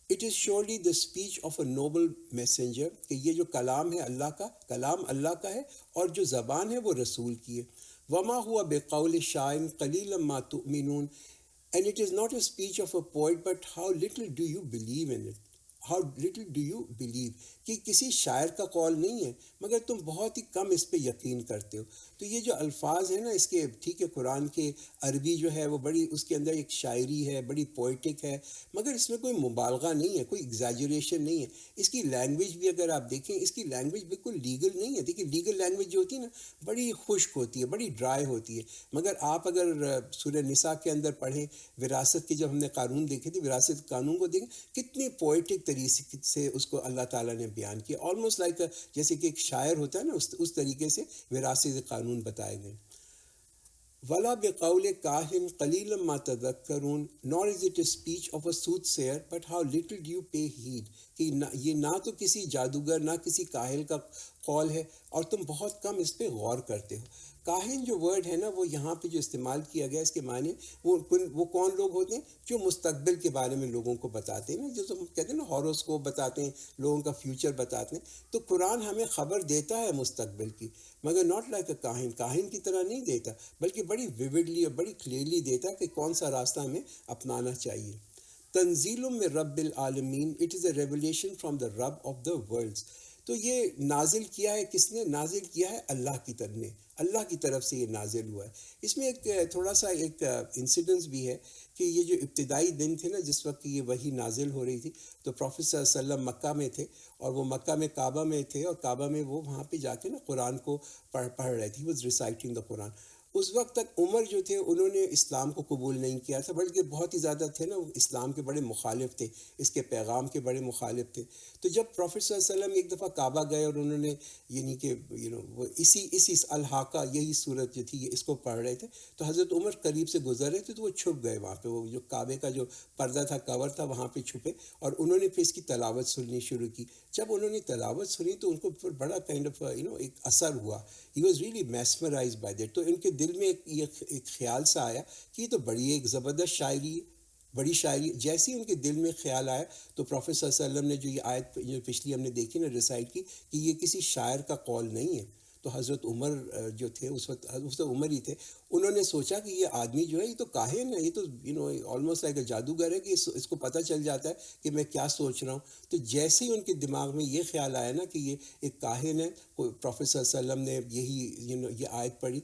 It is surely the speech of a noble messenger. کہ یہ جو کلام ہے اللہ کا، کلام اللہ کا ہے، اور جو زبان ہے وہ رسول کی ہے. وَمَا هُوَ بِقَوْلِ شَاعِرٍ قَلِيلًا مَا تُؤْمِنُونَ. And it is not a speech of a poet, but how little do you believe in it. How little do you believe. کہ کسی شاعر کا قول نہیں ہے مگر تم بہت ہی کم اس پہ یقین کرتے ہو. تو یہ جو الفاظ ہیں نا اس کے، ٹھیک ہے قرآن کے عربی جو ہے وہ بڑی، اس کے اندر ایک شاعری ہے، بڑی پوئٹک ہے، مگر اس میں کوئی مبالغہ نہیں ہے، کوئی ایگزیجریشن نہیں ہے. اس کی لینگویج بھی اگر آپ دیکھیں، اس کی لینگویج بالکل لیگل نہیں ہے. دیکھیں لیگل لینگویج جو ہوتی ہے نا بڑی خشک ہوتی ہے، بڑی ڈرائی ہوتی ہے. مگر آپ اگر سورہ نساء کے اندر پڑھیں، وراثت کے جب ہم نے قانون دیکھے تھے، وراثت قانون کو دیکھیں کتنی پوئٹک طریقے سے اس کو اللہ تعالیٰ نے بیان کیا، آلموسٹ لائک جیسے کہ ایک شاعر ہوتا ہے نا، اس طریقے سے وراثت قانون بتائے گئے. وَلَا بِقَوْلِ كَاهٍ قَلِيلًا مَا تَذَكَّرُونَ. Nor is it a speech of a soothsayer, but how little do you pay heed. کہ یہ نہ تو کسی جادوگر نہ کسی کاہل کا قول ہے، اور تم بہت کم اس پہ غور کرتے ہو. کاہن جو ورڈ ہے نا وہ یہاں پہ جو استعمال کیا گیا، اس کے معنی وہ کون لوگ ہوتے ہیں جو مستقبل کے بارے میں لوگوں کو بتاتے ہیں نا، جو کہتے ہیں نا ہاروسکوپ بتاتے ہیں، لوگوں کا فیوچر بتاتے ہیں. تو قرآن ہمیں خبر دیتا ہے مستقبل کی، مگر ناٹ لائک اے کاہن، کاہن کی طرح نہیں دیتا، بلکہ بڑی ویوڈلی اور بڑی کلیئرلی دیتا ہے کہ کون سا راستہ ہمیں اپنانا چاہیے. تنزیل من رب العالمین. It is a revelation from the رب آف دا ورلڈز. تو یہ نازل کیا ہے کس نے؟ نازل کیا ہے اللہ کی طرف نے، اللہ کی طرف سے یہ نازل ہوا ہے. اس میں ایک تھوڑا سا ایک انسیڈنس بھی ہے کہ یہ جو ابتدائی دن تھے نا جس وقت یہ وحی نازل ہو رہی تھی، تو پروفیٹ صلی اللہ علیہ وسلم مکہ میں تھے، اور وہ مکہ میں کعبہ میں تھے، اور کعبہ میں وہ وہاں پہ جا کے نا قرآن کو پڑھ رہے تھے. ہی واز ریسائٹنگ دا قرآن. اس وقت تک عمر جو تھے انہوں نے اسلام کو قبول نہیں کیا تھا، بلکہ بہت ہی زیادہ تھے نا، اسلام کے بڑے مخالف تھے، اس کے پیغام کے بڑے مخالف تھے. تو جب پروفیٹ صلی اللہ علیہ وسلم ایک دفعہ کعبہ گئے اور انہوں نے یعنی کہ وہ اسی الحاقہ یہی صورت جو تھی اس کو پڑھ رہے تھے، تو حضرت عمر قریب سے گزر رہے تھے تو وہ چھپ گئے وہاں پہ، وہ جو کعبے کا جو پردہ تھا، کور تھا، وہاں پہ چھپے، اور انہوں نے پھر اس کی تلاوت سننی شروع کی. جب انہوں نے تلاوت سنی تو ان کو پھر بڑا کائنڈ آف ایک اثر ہوا. He was really mesmerized by that. تو ان کے دل میں ایک خیال سا آیا کہ یہ تو بڑی ایک زبردست شاعری ہے، بڑی شاعری. جیسے ہی ان کے دل میں خیال آیا تو پروفیٹ صلی اللہ علیہ وسلم نے جو یہ آیت جو پچھلی ہم نے دیکھی نا ریسائٹ کی، کہ یہ کسی شاعر کا قول نہیں ہے. تو حضرت عمر جو تھے اس وقت عمر ہی تھے، انہوں نے سوچا کہ یہ آدمی جو ہے یہ تو کاہن ہے، یہ تو آلموسٹ لائک جادوگر ہے، کہ اس کو پتہ چل جاتا ہے کہ میں کیا سوچ رہا ہوں. تو جیسے ہی ان کے دماغ میں یہ خیال آیا نا کہ یہ ایک کاہن ہے، پروفیٹ صلی اللہ علیہ وسلم نے یہی یہ آیت پڑھی،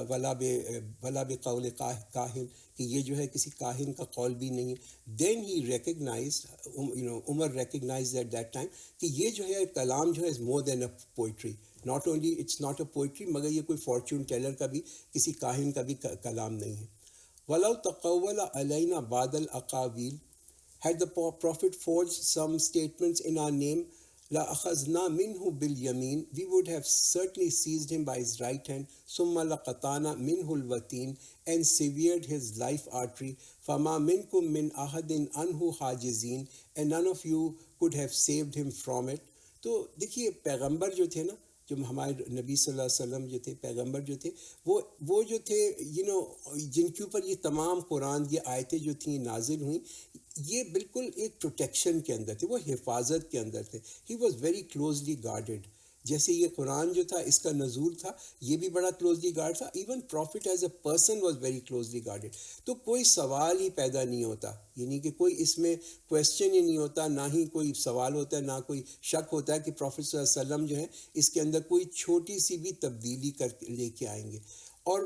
ولا بقول کاہن، کہ یہ جو ہے کسی کاہن کا قول بھی نہیں ہے. Then he recognized, Umar recognized at that time کہ یہ جو ہے کلام جو ہے is more than a poetry. Not only it's not a poetry, مگر یہ کوئی فارچون ٹیلر کا بھی، کسی کاہن کا بھی کلام نہیں ہے. وَلَوْ تَقَوَّلَ عَلَيْنَا بَعْضَ الْأَقَاوِيلِ. Had the prophet forged some statements in our name, لَأَخَذْنَا مِنْهُ بِالْيَمِينِ. We would have certainly seized him by his right hand. ثُمَّ لَقَطَعْنَا مِنْهُ الْوَتِينَ. And severed his life artery. فَمَا مِنْكُمْ مِنْ أَحَدٍ عَنْهُ حَاجِزِينَ. And none of you could have saved him from it. تو دیکھیے پیغمبر جو تھے نا، جو ہمارے نبی صلی اللہ علیہ وسلم جو تھے، پیغمبر جو تھے، وہ جو تھے جن کے اوپر یہ تمام قرآن یہ آیتیں جو تھیں نازل ہوئیں، یہ بالکل ایک پروٹیکشن کے اندر تھے، وہ حفاظت کے اندر تھے. He was very closely guarded. جیسے یہ قرآن جو تھا اس کا نزول تھا، یہ بھی بڑا کلوزلی گارڈ تھا. Even prophet as a person was very closely guarded. تو کوئی سوال ہی پیدا نہیں ہوتا، یعنی کہ کوئی اس میں کویسچن ہی نہیں ہوتا، نہ ہی کوئی سوال ہوتا ہے، نہ کوئی شک ہوتا ہے کہ پروفٹ صلی اللہ علیہ وسلم جو ہے اس کے اندر کوئی چھوٹی سی بھی تبدیلی کر لے کے آئیں گے. اور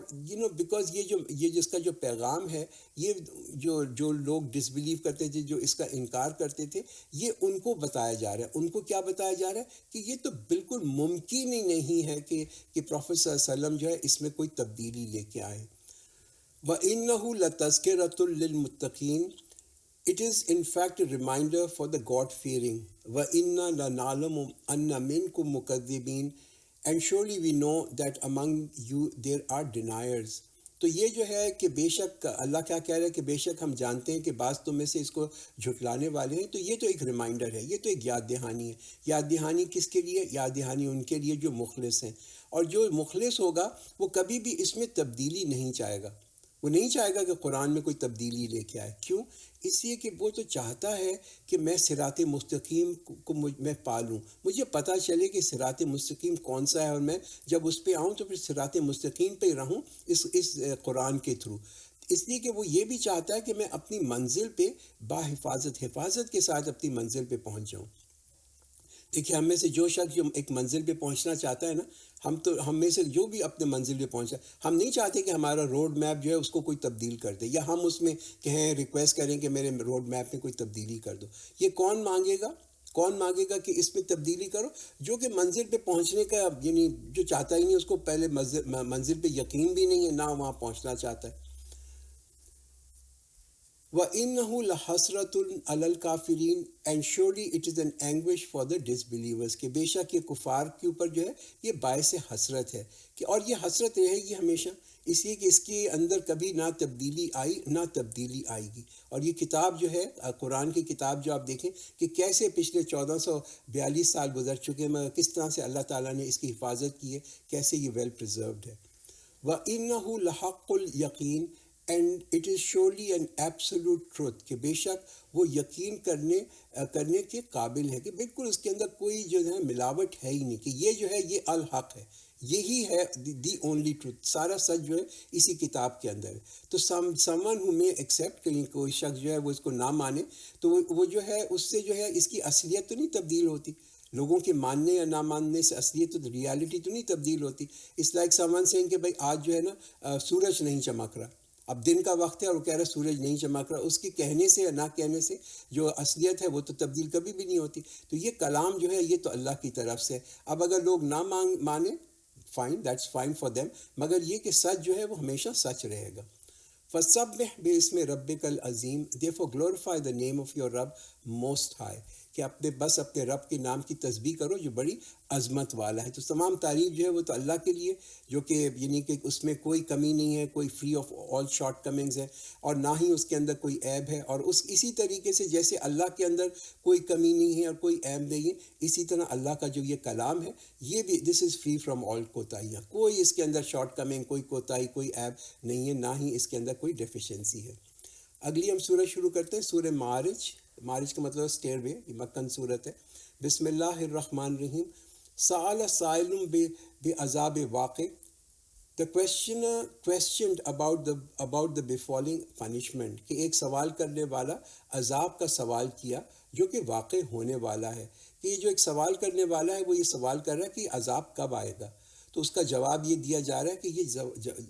بیکاز یہ جس کا جو پیغام ہے، یہ جو لوگ ڈس بلیو کرتے تھے، جو اس کا انکار کرتے تھے، یہ ان کو بتایا جا رہا ہے. ان کو کیا بتایا جا رہا ہے کہ یہ تو بالکل ممکن ہی نہیں ہے کہ پروفیٹ صلی اللہ علیہ وسلم جو ہے اس میں کوئی تبدیلی لے کے آئے. وَإِنَّهُ لَتَذْكِرَةٌ لِّلْمُتَّقِينَ. It is in fact a reminder for the God-fearing. وَإِنَّا لَنَعْلَمُ أَنَّ مِنْكُمْ مُكَذِّبِينَ. And surely we know that among you there are deniers. تو یہ جو ہے کہ بے شک اللہ کیا کہہ رہا ہے کہ بے شک ہم جانتے ہیں کہ بعض تم میں سے اس کو جھٹلانے والے ہیں. تو یہ تو ایک ریمائنڈر ہے, یہ تو ایک یاد دہانی ہے. یاد دہانی کس کے لیے؟ یاد دہانی ان کے لیے جو مخلص ہیں. اور جو مخلص ہوگا وہ کبھی بھی اس میں تبدیلی نہیں چاہے گا. وہ نہیں چاہے گا کہ قرآن میں کوئی تبدیلی لے کے آئے. کیوں؟ اس لیے کہ وہ تو چاہتا ہے کہ میں صراط مستقیم کو میں پالوں. مجھے پتہ چلے کہ صراط مستقیم کون سا ہے, اور میں جب اس پہ آؤں تو پھر صراط مستقیم پہ رہوں اس قرآن کے تھرو. اس لیے کہ وہ یہ بھی چاہتا ہے کہ میں اپنی منزل پہ حفاظت کے ساتھ اپنی منزل پہ پہنچ جاؤں. دیکھیے ہم میں سے جو شخص جو ایک منزل پہ پہنچنا چاہتا ہے نا, ہم میں سے جو بھی اپنے منزل پہ پہنچا, ہم نہیں چاہتے کہ ہمارا روڈ میپ جو ہے اس کو کوئی تبدیل کر دے, یا ہم اس میں کہیں ریکویسٹ کریں کہ میرے روڈ میپ میں کوئی تبدیلی کر دو. یہ کون مانگے گا کہ اس میں تبدیلی کرو؟ جو کہ منزل پہ پہنچنے کا یعنی جو چاہتا ہی نہیں, اس کو پہلے منزل پہ یقین بھی نہیں ہے, نہ وہاں پہنچنا چاہتا ہے. وَإِنَّهُ لَحَسْرَةٌ عَلَى الْكَافِرِينَ. And surely it is an anguish for the disbelievers. کہ بے شک یہ کفار کے اوپر جو ہے یہ باعث حسرت ہے, کہ اور یہ حسرت رہے گی ہمیشہ, اس لیے کہ اس کے اندر کبھی نہ تبدیلی آئے گی. اور یہ کتاب جو ہے قرآن کی کتاب جو آپ دیکھیں کہ کیسے پچھلے 1442 سال گزر چکے ہیں, مگر کس طرح سے اللہ تعالیٰ نے اس کی حفاظت کی ہے, کیسے یہ ویل پریزروڈ ہے. وَإِنَّهُ لَحَقُّ الْيَقِينِ. And it is surely an absolute truth, کہ بے شک وہ یقین کرنے کے قابل ہے, کہ بالکل اس کے اندر کوئی جو ہے ملاوٹ ہے ہی نہیں, کہ یہ جو ہے یہ الحق ہے, یہی ہے دی اونلی ٹروتھ. سارا سچ جو ہے اسی کتاب کے اندر ہے. تو سمون ہو میں ایکسیپٹ کریں, کوئی شخص جو ہے وہ اس کو نہ مانے, تو وہ جو ہے اس سے جو ہے اس کی اصلیت تو نہیں تبدیل ہوتی. لوگوں کے ماننے یا نہ ماننے سے اصلیت تو ریالٹی تو نہیں تبدیل ہوتی. اس لائک سمون سینگ کہ بھائی آج جو ہے نا سورج نہیں چمک رہا, اب دن کا وقت ہے اور وہ کہہ رہا ہے سورج نہیں چمک رہا. اس کے کہنے سے یا نہ کہنے سے جو اصلیت ہے وہ تو تبدیل کبھی بھی نہیں ہوتی. تو یہ کلام جو ہے یہ تو اللہ کی طرف سے. اب اگر لوگ نہ مانیں, fine, that's fine for them, مگر یہ کہ سچ جو ہے وہ ہمیشہ سچ رہے گا. فَسَبِّحْ بِاسْمِ رَبِّكَ الْعَظِيمِ. Therefore glorify the name of your Rabb most high. کہ اپنے رب کے نام کی تسبیح کرو جو بڑی عظمت والا ہے. تو تمام تعریف جو ہے وہ تو اللہ کے لیے, جو کہ یعنی کہ اس میں کوئی کمی نہیں ہے, کوئی free of all short comings ہے, اور نہ ہی اس کے اندر کوئی عیب ہے. اور اسی طریقے سے جیسے اللہ کے اندر کوئی کمی نہیں ہے اور کوئی عیب نہیں ہے, اسی طرح اللہ کا جو یہ کلام ہے یہ بھی دس از فری فرام آل کوتاہیاں. کوئی اس کے اندر شارٹ کمنگ, کوئی کوتاہی, کوئی عیب نہیں ہے, نہ ہی اس کے اندر کوئی ڈیفیشنسی ہے. اگلی ہم سورہ شروع کرتے ہیں, سورہ معارج کا مطلب اسٹیئر وے, یہ مکن سورت ہے. بسم اللہ الرحمن الرحیم. سأل سائل بعذاب واقع. The questioner questioned about the befalling punishment, کہ ایک سوال کرنے والا عذاب کا سوال کیا جو کہ واقع ہونے والا ہے. کہ یہ جو ایک سوال کرنے والا ہے وہ یہ سوال کر رہا ہے کہ عذاب کب آئے گا. تو اس کا جواب یہ دیا جا رہا ہے کہ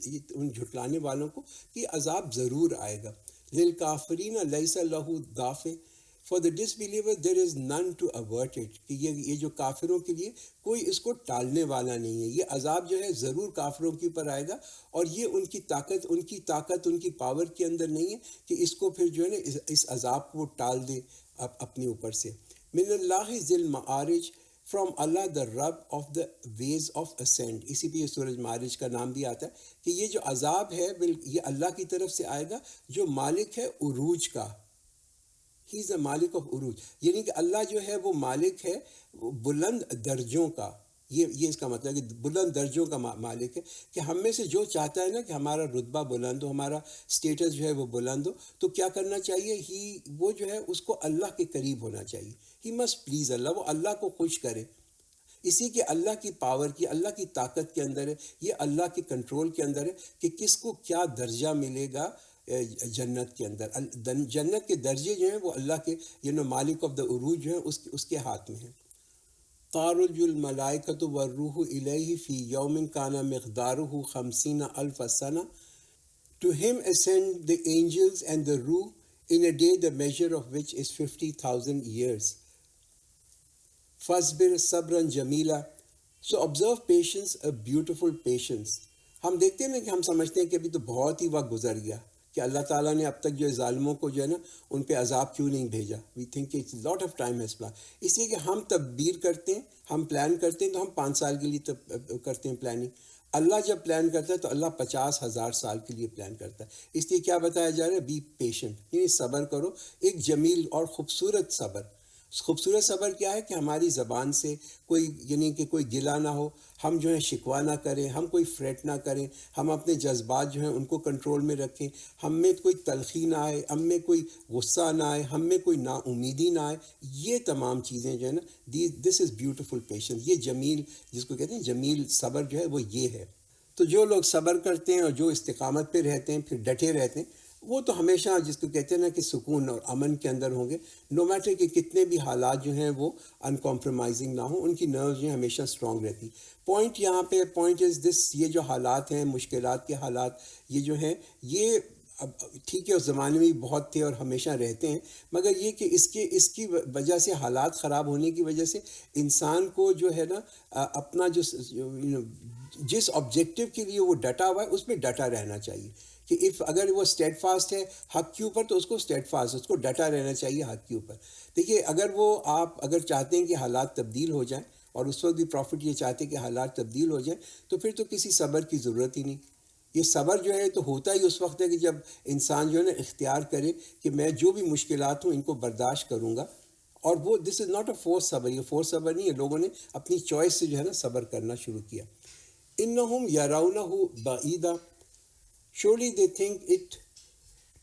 یہ ان جھٹلانے والوں کو کہ عذاب ضرور آئے گا. للکافرین لیس لہ دافع. For the disbeliever there is none to avert it. کہ یہ جو کافروں کے لیے کوئی اس کو ٹالنے والا نہیں ہے. یہ عذاب جو ہے ضرور کافروں کے اوپر آئے گا, اور یہ ان کی طاقت ان کی پاور کے اندر نہیں ہے کہ اس کو پھر جو ہے نا اس عذاب کو وہ ٹال دے اپنے اوپر سے. من اللہ ذی المعارج. فرام اللہ دا رب of the ways of ascent. اسی پہ یہ سورج معارج کا نام بھی آتا ہے, کہ یہ جو عذاب ہے یہ اللہ کی طرف سے آئے گا جو مالک ہے عروج کا. ہی از اے مالک آف عروج, یعنی کہ اللہ جو ہے وہ مالک ہے بلند درجوں کا. یہ اس کا مطلب ہے کہ بلند درجوں کا مالک ہے, کہ ہم میں سے جو چاہتا ہے نا کہ ہمارا رتبہ بلند ہو, ہمارا سٹیٹس جو ہے وہ بلند ہو, تو کیا کرنا چاہیے, وہ جو ہے اس کو اللہ کے قریب ہونا چاہیے. ہی مسٹ پلیز اللہ, وہ اللہ کو خوش کرے. اسی کے اللہ کی پاور کی, اللہ کی طاقت کے اندر ہے, یہ اللہ کے کنٹرول کے اندر ہے کہ کس کو کیا درجہ ملے گا جنت کے اندر. جنت کے درجے جو ہیں وہ اللہ کے مالک آف دا عروج جو ہیں اس کے ہاتھ میں ہیں. تعرج الملائکۃ والروح الیہ فی یوم کان مقدارہ 50,000 سنہ. To him ascend the angels and the ruh in a day the measure of which is 50,000 years. فَاصْبِرْ صَبْرًا جَمِيلًا. So observe patience, a beautiful patience. ہم دیکھتے ہیں نا کہ ہم سمجھتے ہیں کہ ابھی تو بہت ہی وقت گزر گیا کہ اللہ تعالیٰ نے اب تک جو ہے ظالموں کو جو ہے نا ان پہ عذاب کیوں نہیں بھیجا. We think it's lot of time has passed. اس لیے کہ ہم تدبیر کرتے ہیں, ہم پلان کرتے ہیں تو ہم 5 سال کے لیے کرتے ہیں پلاننگ. اللہ جب پلان کرتا ہے تو اللہ 50,000 سال کے لیے پلان کرتا ہے. اس لیے کیا بتایا جا رہا ہے, بی پیشنٹ, یعنی صبر کرو, ایک جمیل اور خوبصورت صبر. خوبصورت صبر کیا ہے کہ ہماری زبان سے کوئی یعنی کہ کوئی گلہ نہ ہو, ہم جو ہے شکوہ نہ کریں, ہم کوئی فریٹ نہ کریں, ہم اپنے جذبات جو ہیں ان کو کنٹرول میں رکھیں, ہم میں کوئی تلخی نہ آئے, ہم میں کوئی غصہ نہ آئے, ہم میں کوئی نا امیدی نہ آئے. یہ تمام چیزیں جو ہے نا, دس از بیوٹیفل پیشنس. یہ جمیل جس کو کہتے ہیں جمیل صبر جو ہے وہ یہ ہے. تو جو لوگ صبر کرتے ہیں اور جو استقامت پہ رہتے ہیں, پھر ڈٹے رہتے ہیں, وہ تو ہمیشہ جس کو کہتے ہیں نا کہ سکون اور امن کے اندر ہوں گے. نو میٹر کہ کتنے بھی حالات جو ہیں وہ ان کمپرومائزنگ نہ ہوں, ان کی نروز جو ہیں ہمیشہ اسٹرانگ رہتی. پوائنٹ یہاں پہ, پوائنٹ از دس, یہ جو حالات ہیں, مشکلات کے حالات یہ جو ہیں, یہ اب ٹھیک ہے اس زمانے میں بھی بہت تھے اور ہمیشہ رہتے ہیں, مگر یہ کہ اس کی وجہ سے, حالات خراب ہونے کی وجہ سے انسان کو جو ہے نا اپنا جو جس آبجیکٹیو کے لیے وہ ڈٹا ہوا ہے اس پہ ڈٹا رہنا چاہیے. کہ اگر وہ اسٹیٹ فاسٹ ہے حق کے اوپر تو اس کو اسٹیٹ فاسٹ, اس کو ڈٹا رہنا چاہیے حق کے اوپر. دیکھیے اگر وہ آپ اگر چاہتے ہیں کہ حالات تبدیل ہو جائیں, اور اس وقت بھی پروفٹ یہ چاہتے ہیں کہ حالات تبدیل ہو جائیں, تو پھر تو کسی صبر کی ضرورت ہی نہیں. یہ صبر جو ہے تو ہوتا ہی اس وقت ہے کہ جب انسان جو ہے نا اختیار کرے کہ میں جو بھی مشکلات ہوں ان کو برداشت کروں گا. اور وہ دس از ناٹ اے فورس صبر, یہ فورس صبر نہیں ہے, لوگوں نے اپنی چوائس سے جو ہے نا صبر کرنا شروع کیا. انہم یرونہ بعیدا, surely they think it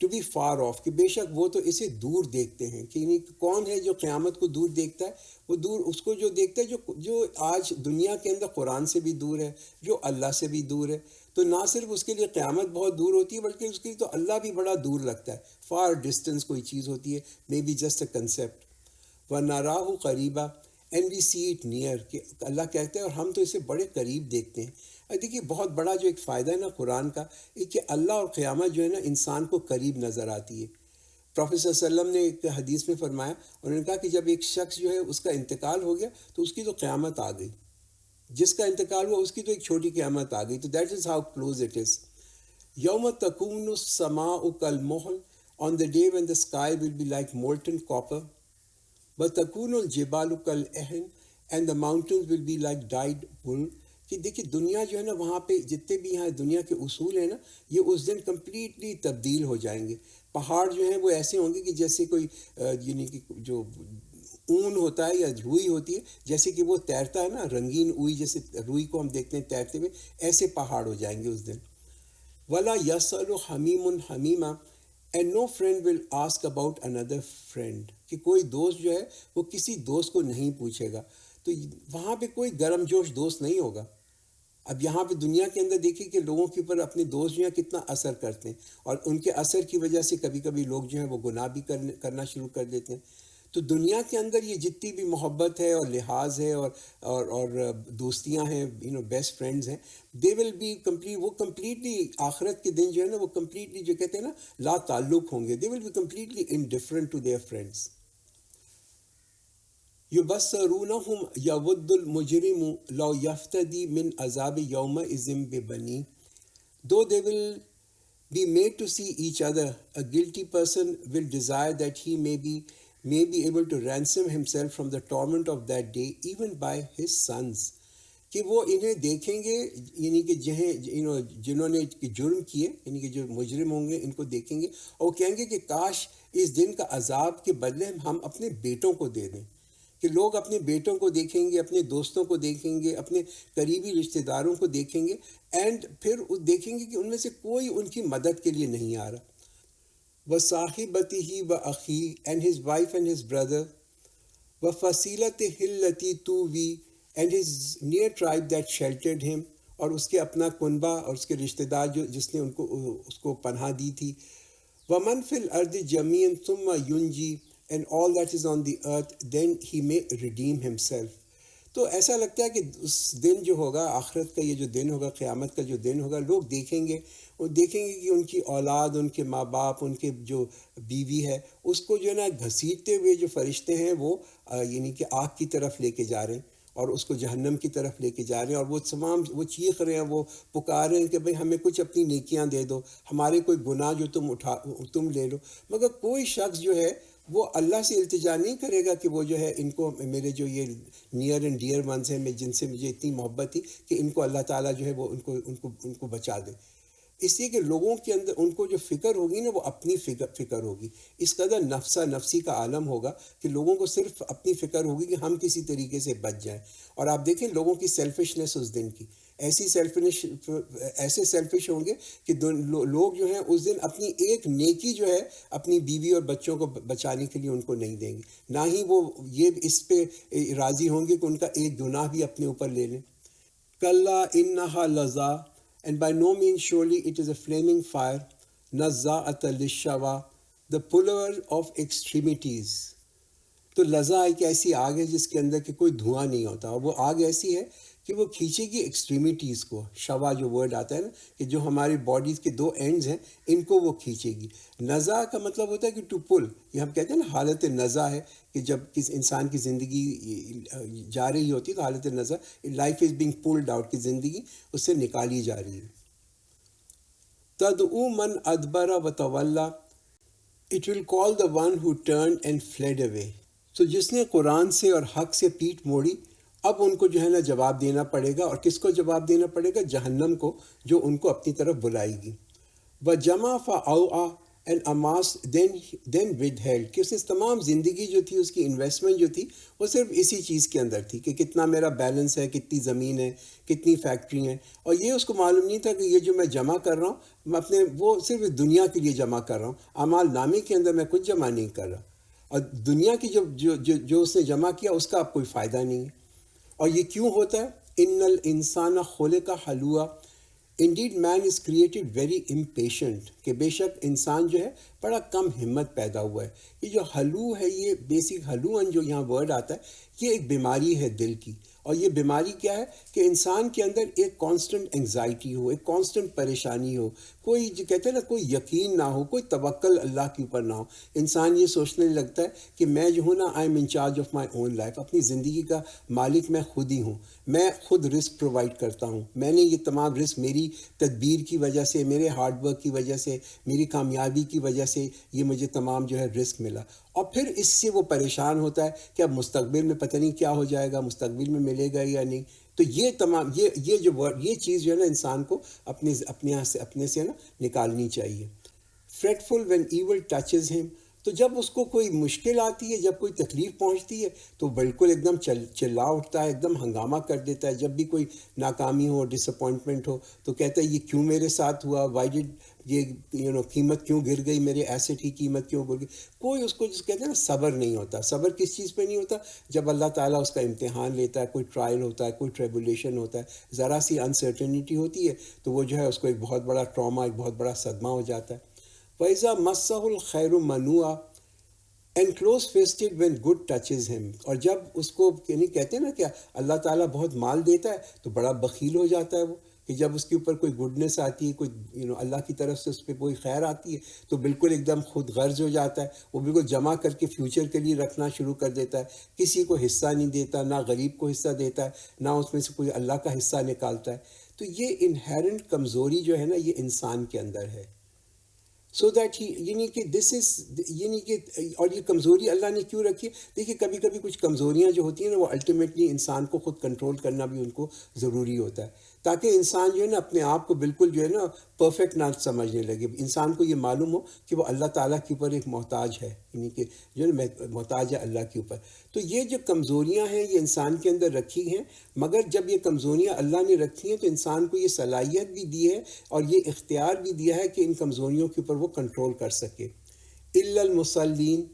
to be far off, کہ بے شک وہ تو اسے دور دیکھتے ہیں. کہ یعنی کون ہے جو قیامت کو دور دیکھتا ہے؟ وہ دور اس کو جو دیکھتا ہے جو آج دنیا کے اندر قرآن سے بھی دور ہے, جو اللہ سے بھی دور ہے. تو نہ صرف اس کے لیے قیامت بہت دور ہوتی ہے, بلکہ اس کے لیے تو اللہ بھی بڑا دور لگتا ہے. فار ڈسٹینس کوئی چیز ہوتی ہے, may be just a concept. وَنَرَاهُ قَرِيبًا, and we see it near, کہ اللہ کہتے ہیں اور ہم تو اسے بڑے قریب دیکھتے ہیں. دیکھیے بہت بڑا جو ایک فائدہ ہے نا قرآن کا, یہ کہ اللہ اور قیامت جو ہے نا انسان کو قریب نظر آتی ہے. پروفیٹ صلی اللہ علیہ وسلم نے ایک حدیث میں فرمایا, انہوں نے کہا کہ جب ایک شخص جو ہے اس کا انتقال ہو گیا تو اس کی تو قیامت آ گئی, جس کا انتقال ہوا اس کی تو ایک چھوٹی قیامت آ گئی. تو that is how close it is. یوم تکون السماء کالمہل, on the day when the sky will be like molten copper. وَتَكُونُ الْجِبَالُ كَالْعِهْنِ, and the mountains will be like dyed wool. کہ دیکھیے دنیا جو ہے نا وہاں پہ جتنے بھی یہاں دنیا کے اصول ہیں نا, یہ اس دن کمپلیٹلی تبدیل ہو جائیں گے. پہاڑ جو ہیں وہ ایسے ہوں گے کہ جیسے کوئی یعنی کہ جو اون ہوتا ہے یا روئی ہوتی ہے, جیسے کہ وہ تیرتا ہے نا, رنگین اوئی جیسے روئی کو ہم دیکھتے ہیں تیرتے ہوئے, ایسے پہاڑ ہو جائیں گے اس دن. وَلَا يَسْأَلُ حَمِيمٌ حَمِيمًا, and no friend will ask about another friend, کہ کوئی دوست جو ہے وہ کسی دوست کو نہیں پوچھے گا. تو وہاں پہ کوئی گرم جوش دوست نہیں ہوگا. اب یہاں پہ دنیا کے اندر دیکھیں کہ لوگوں کے اوپر اپنے دوست جو ہیں کتنا اثر کرتے ہیں, اور ان کے اثر کی وجہ سے کبھی کبھی لوگ جو ہیں وہ گناہ بھی کرنا شروع کر دیتے ہیں. تو دنیا کے اندر یہ جتنی بھی محبت ہے اور لحاظ ہے اور دوستیاں ہیں, بیسٹ فرینڈز ہیں, دے ول بی کمپلیٹ, وہ کمپلیٹلی آخرت کے دن جو ہے نا وہ کمپلیٹلی جو کہتے ہیں نا لا تعلق ہوں گے. They will be completely indifferent to their friends. يُبَصِّرُونَهُمْ يَوَدُّ الْمُجْرِمُ لَوْ يَفْتَدِي مِنْ عَذَابِ يَوْمَئِذٍ بِبَنِيهِ. Though they will be made to see each other, a guilty person will desire that he may be able to ransom himself from the torment of that day, even by his sons. کہ وہ انہیں دیکھیں گے, یعنی کہ جنہوں نے جرم کیے, یعنی کہ جو مجرم ہوں گے ان کو دیکھیں گے اور کہیں گے کہ کاش اس دن کا عذاب کے بدلے ہم اپنے بیٹوں کو دے دیں. کہ لوگ اپنے بیٹوں کو دیکھیں گے, اپنے دوستوں کو دیکھیں گے, اپنے قریبی رشتہ داروں کو دیکھیں گے, اینڈ پھر دیکھیں گے کہ ان میں سے کوئی ان کی مدد کے لیے نہیں آ رہا. وَصَاحِبَتِهِ وَأَخِيهِ, and his wife and his brother. وَفَصِيلَتِهِ الَّتِي تُؤْوِي, and his near tribe that sheltered him, اور اس کے اپنا کنبہ اور اس کے رشتہ دار جس نے اس کو پناہ دی تھی. وَمَنْ فِي الْأَرْضِ جَمِيعًا ثُمَّ يُنْجِي, and all that is on the earth, then he may redeem himself. تو ایسا لگتا ہے کہ اس دن جو ہوگا, آخرت کا یہ جو دن ہوگا, قیامت کا جو دن ہوگا, لوگ دیکھیں گے کہ ان کی اولاد, ان کے ماں باپ, ان کے جو بیوی ہے, اس کو جو ہے نا گھسیٹتے ہوئے جو فرشتے ہیں وہ یعنی کہ آگ کی طرف لے کے جا رہے ہیں, اور اس کو جہنم کی طرف لے کے جا رہے ہیں، اور وہ تمام وہ چیخ رہے ہیں، وہ پکار رہے ہیں کہ بھئی ہمیں کچھ اپنی نیکیاں دے دو، ہمارے کوئی گناہ جو تم لے لو. مگر کوئی شخص جو ہے وہ اللہ سے التجا نہیں کرے گا کہ وہ جو ہے ان کو، میرے جو یہ نیئر اینڈ ڈیئر ونس ہیں، جن سے مجھے اتنی محبت تھی، کہ ان کو اللہ تعالیٰ جو ہے وہ ان کو بچا دے. اس لیے کہ لوگوں کے اندر ان کو جو فکر ہوگی نا، وہ اپنی فکر ہوگی. اس قدر نفسی کا عالم ہوگا کہ لوگوں کو صرف اپنی فکر ہوگی کہ ہم کسی طریقے سے بچ جائیں. اور آپ دیکھیں لوگوں کی سیلفشنس اس دن کی، ایسے سیلفش ہوں گے کہ لوگ جو ہیں اس دن اپنی ایک نیکی جو ہے اپنی بیوی اور بچوں کو بچانے کے لیے ان کو نہیں دیں گے، نہ ہی وہ یہ اس پہ راضی ہوں گے کہ ان کا ایک گناہ بھی اپنے اوپر لے لیں. کلا انہا لظا، and by no means surely it is a flaming fire, نزاعۃ للشوا, the puller of extremities. تو لظا ایک ایسی آگ ہے جس کے اندر کہ کوئی دھواں نہیں ہوتا، اور وہ آگ ایسی ہے کہ وہ کھینچے گی ایکسٹریمیٹیز کو. شوا جو ورڈ آتا ہے نا، کہ جو ہماری باڈیز کے دو اینڈز ہیں ان کو وہ کھینچے گی. نزا کا مطلب ہوتا ہے کہ ٹو پل. یہ ہم کہتے ہیں نا حالت نزا ہے، کہ جب کس انسان کی زندگی جا رہی ہوتی ہے تو حالت نزا، life is being pulled out, کی زندگی اس سے نکالی جا رہی ہے. تدعو من ادبر وتولی، it will call the one who turned and fled away. تو جس نے قرآن سے اور حق سے پیٹھ موڑی، اب ان کو جو ہے نا جواب دینا پڑے گا. اور کس کو جواب دینا پڑے گا؟ جہنم کو، جو ان کو اپنی طرف بلائے گی. وَجَمَعَ فَأَوْعَى and amassed then withheld، کہ اس نے تمام زندگی جو تھی، اس کی انویسٹمنٹ جو تھی، وہ صرف اسی چیز کے اندر تھی کہ کتنا میرا بیلنس ہے، کتنی زمین ہے، کتنی فیکٹری ہیں. اور یہ اس کو معلوم نہیں تھا کہ یہ جو میں جمع کر رہا ہوں، میں اپنے وہ صرف دنیا کے لیے جمع کر رہا ہوں، اعمال نامے کے اندر میں کچھ جمع نہیں کر رہا. اور دنیا کی جو اس نے جمع کیا اس کا اب کوئی فائدہ نہیں ہے. اور یہ کیوں ہوتا ہے؟ ان الانسان خلق حلوعا، indeed man is created very impatient, کہ بے شک انسان جو ہے بڑا کم ہمت پیدا ہوا ہے. یہ جو حلو ہے، یہ بیسک حلوان جو یہاں ورڈ آتا ہے، یہ ایک بیماری ہے دل کی. اور یہ بیماری کیا ہے؟ کہ انسان کے اندر ایک کانسٹنٹ انگزائٹی ہو، ایک کانسٹنٹ پریشانی ہو، کوئی جو کہتے ہیں نا کوئی یقین نہ ہو، کوئی توکل اللہ کے اوپر نہ ہو. انسان یہ سوچنے لگتا ہے کہ میں جو ہوں نا، I am in charge of my own life, اپنی زندگی کا مالک میں خود ہی ہوں، میں خود رزق پرووائڈ کرتا ہوں، میں نے یہ تمام رزق میری تدبیر کی وجہ سے، میرے ہارڈ ورک کی وجہ سے، میری کامیابی کی وجہ سے یہ مجھے تمام جو ہے رزق ملا. اور پھر اس سے وہ پریشان ہوتا ہے کہ اب مستقبل میں پتہ نہیں کیا ہو جائے گا، مستقبل میں ملے گا یا نہیں. تو یہ تمام یہ چیز جو ہے نا انسان کو اپنے سے نا نکالنی چاہیے. فریٹفل وین ایول ٹچز ہم، تو جب اس کو کوئی مشکل آتی ہے، جب کوئی تکلیف پہنچتی ہے، تو بالکل ایک دم چلا اٹھتا ہے، ایک دم ہنگامہ کر دیتا ہے. جب بھی کوئی ناکامی ہو، ڈس اپوائنٹمنٹ ہو، تو کہتا ہے یہ کیوں میرے ساتھ ہوا، وائی ڈڈ یہ قیمت کیوں گر گئی، میرے ایسٹ کی قیمت کیوں گر گئی. کوئی اس کو جس کہتے ہیں نا صبر نہیں ہوتا. صبر کس چیز پہ نہیں ہوتا؟ جب اللہ تعالیٰ اس کا امتحان لیتا ہے، کوئی ٹرائل ہوتا ہے، کوئی ٹریبولیشن ہوتا ہے، ذرا سی انسرٹنٹی ہوتی ہے، تو وہ جو ہے اس کو ایک بہت بڑا ٹراما، ایک بہت بڑا صدمہ ہو جاتا ہے. وَإِذَا مَسَّهُ الْخَيْرُ مَنُوعًا and close fisted when good touches him، اور جب اس کو یعنی کہتے ہیں نا کہ اللہ تعالیٰ بہت مال دیتا ہے تو بڑا بخیل ہو جاتا ہے وہ، کہ جب اس کے اوپر کوئی گڈنس آتی ہے، کوئی اللہ کی طرف سے اس پہ کوئی خیر آتی ہے، تو بالکل ایک دم خود غرض ہو جاتا ہے. وہ بالکل جمع کر کے فیوچر کے لیے رکھنا شروع کر دیتا ہے، کسی کو حصہ نہیں دیتا، نہ غریب کو حصہ دیتا ہے، نہ اس میں سے کوئی اللہ کا حصہ نکالتا ہے. تو یہ انہیرنٹ کمزوری جو ہے نا، یہ انسان کے اندر ہے. سو دیٹ ہی یعنی کہ دس از یعنی کہ، اور یہ کمزوری اللہ نے کیوں رکھی ہے؟ دیکھیے کبھی کبھی کچھ کمزوریاں جو ہوتی ہیں نا، وہ الٹیمیٹلی انسان کو خود کنٹرول کرنا بھی ان کو ضروری ہوتا ہے، تاکہ انسان جو ہے نا اپنے آپ کو بالکل جو ہے نا پرفیکٹ نہ سمجھنے لگے. انسان کو یہ معلوم ہو کہ وہ اللہ تعالیٰ کے اوپر ایک محتاج ہے، یعنی کہ جو ہے نا محتاج ہے اللہ کے اوپر. تو یہ جو کمزوریاں ہیں یہ انسان کے اندر رکھی ہیں، مگر جب یہ کمزوریاں اللہ نے رکھی ہیں تو انسان کو یہ صلاحیت بھی دی ہے اور یہ اختیار بھی دیا ہے کہ ان کمزوریوں کے اوپر وہ کنٹرول کر سکے. الا المصلین،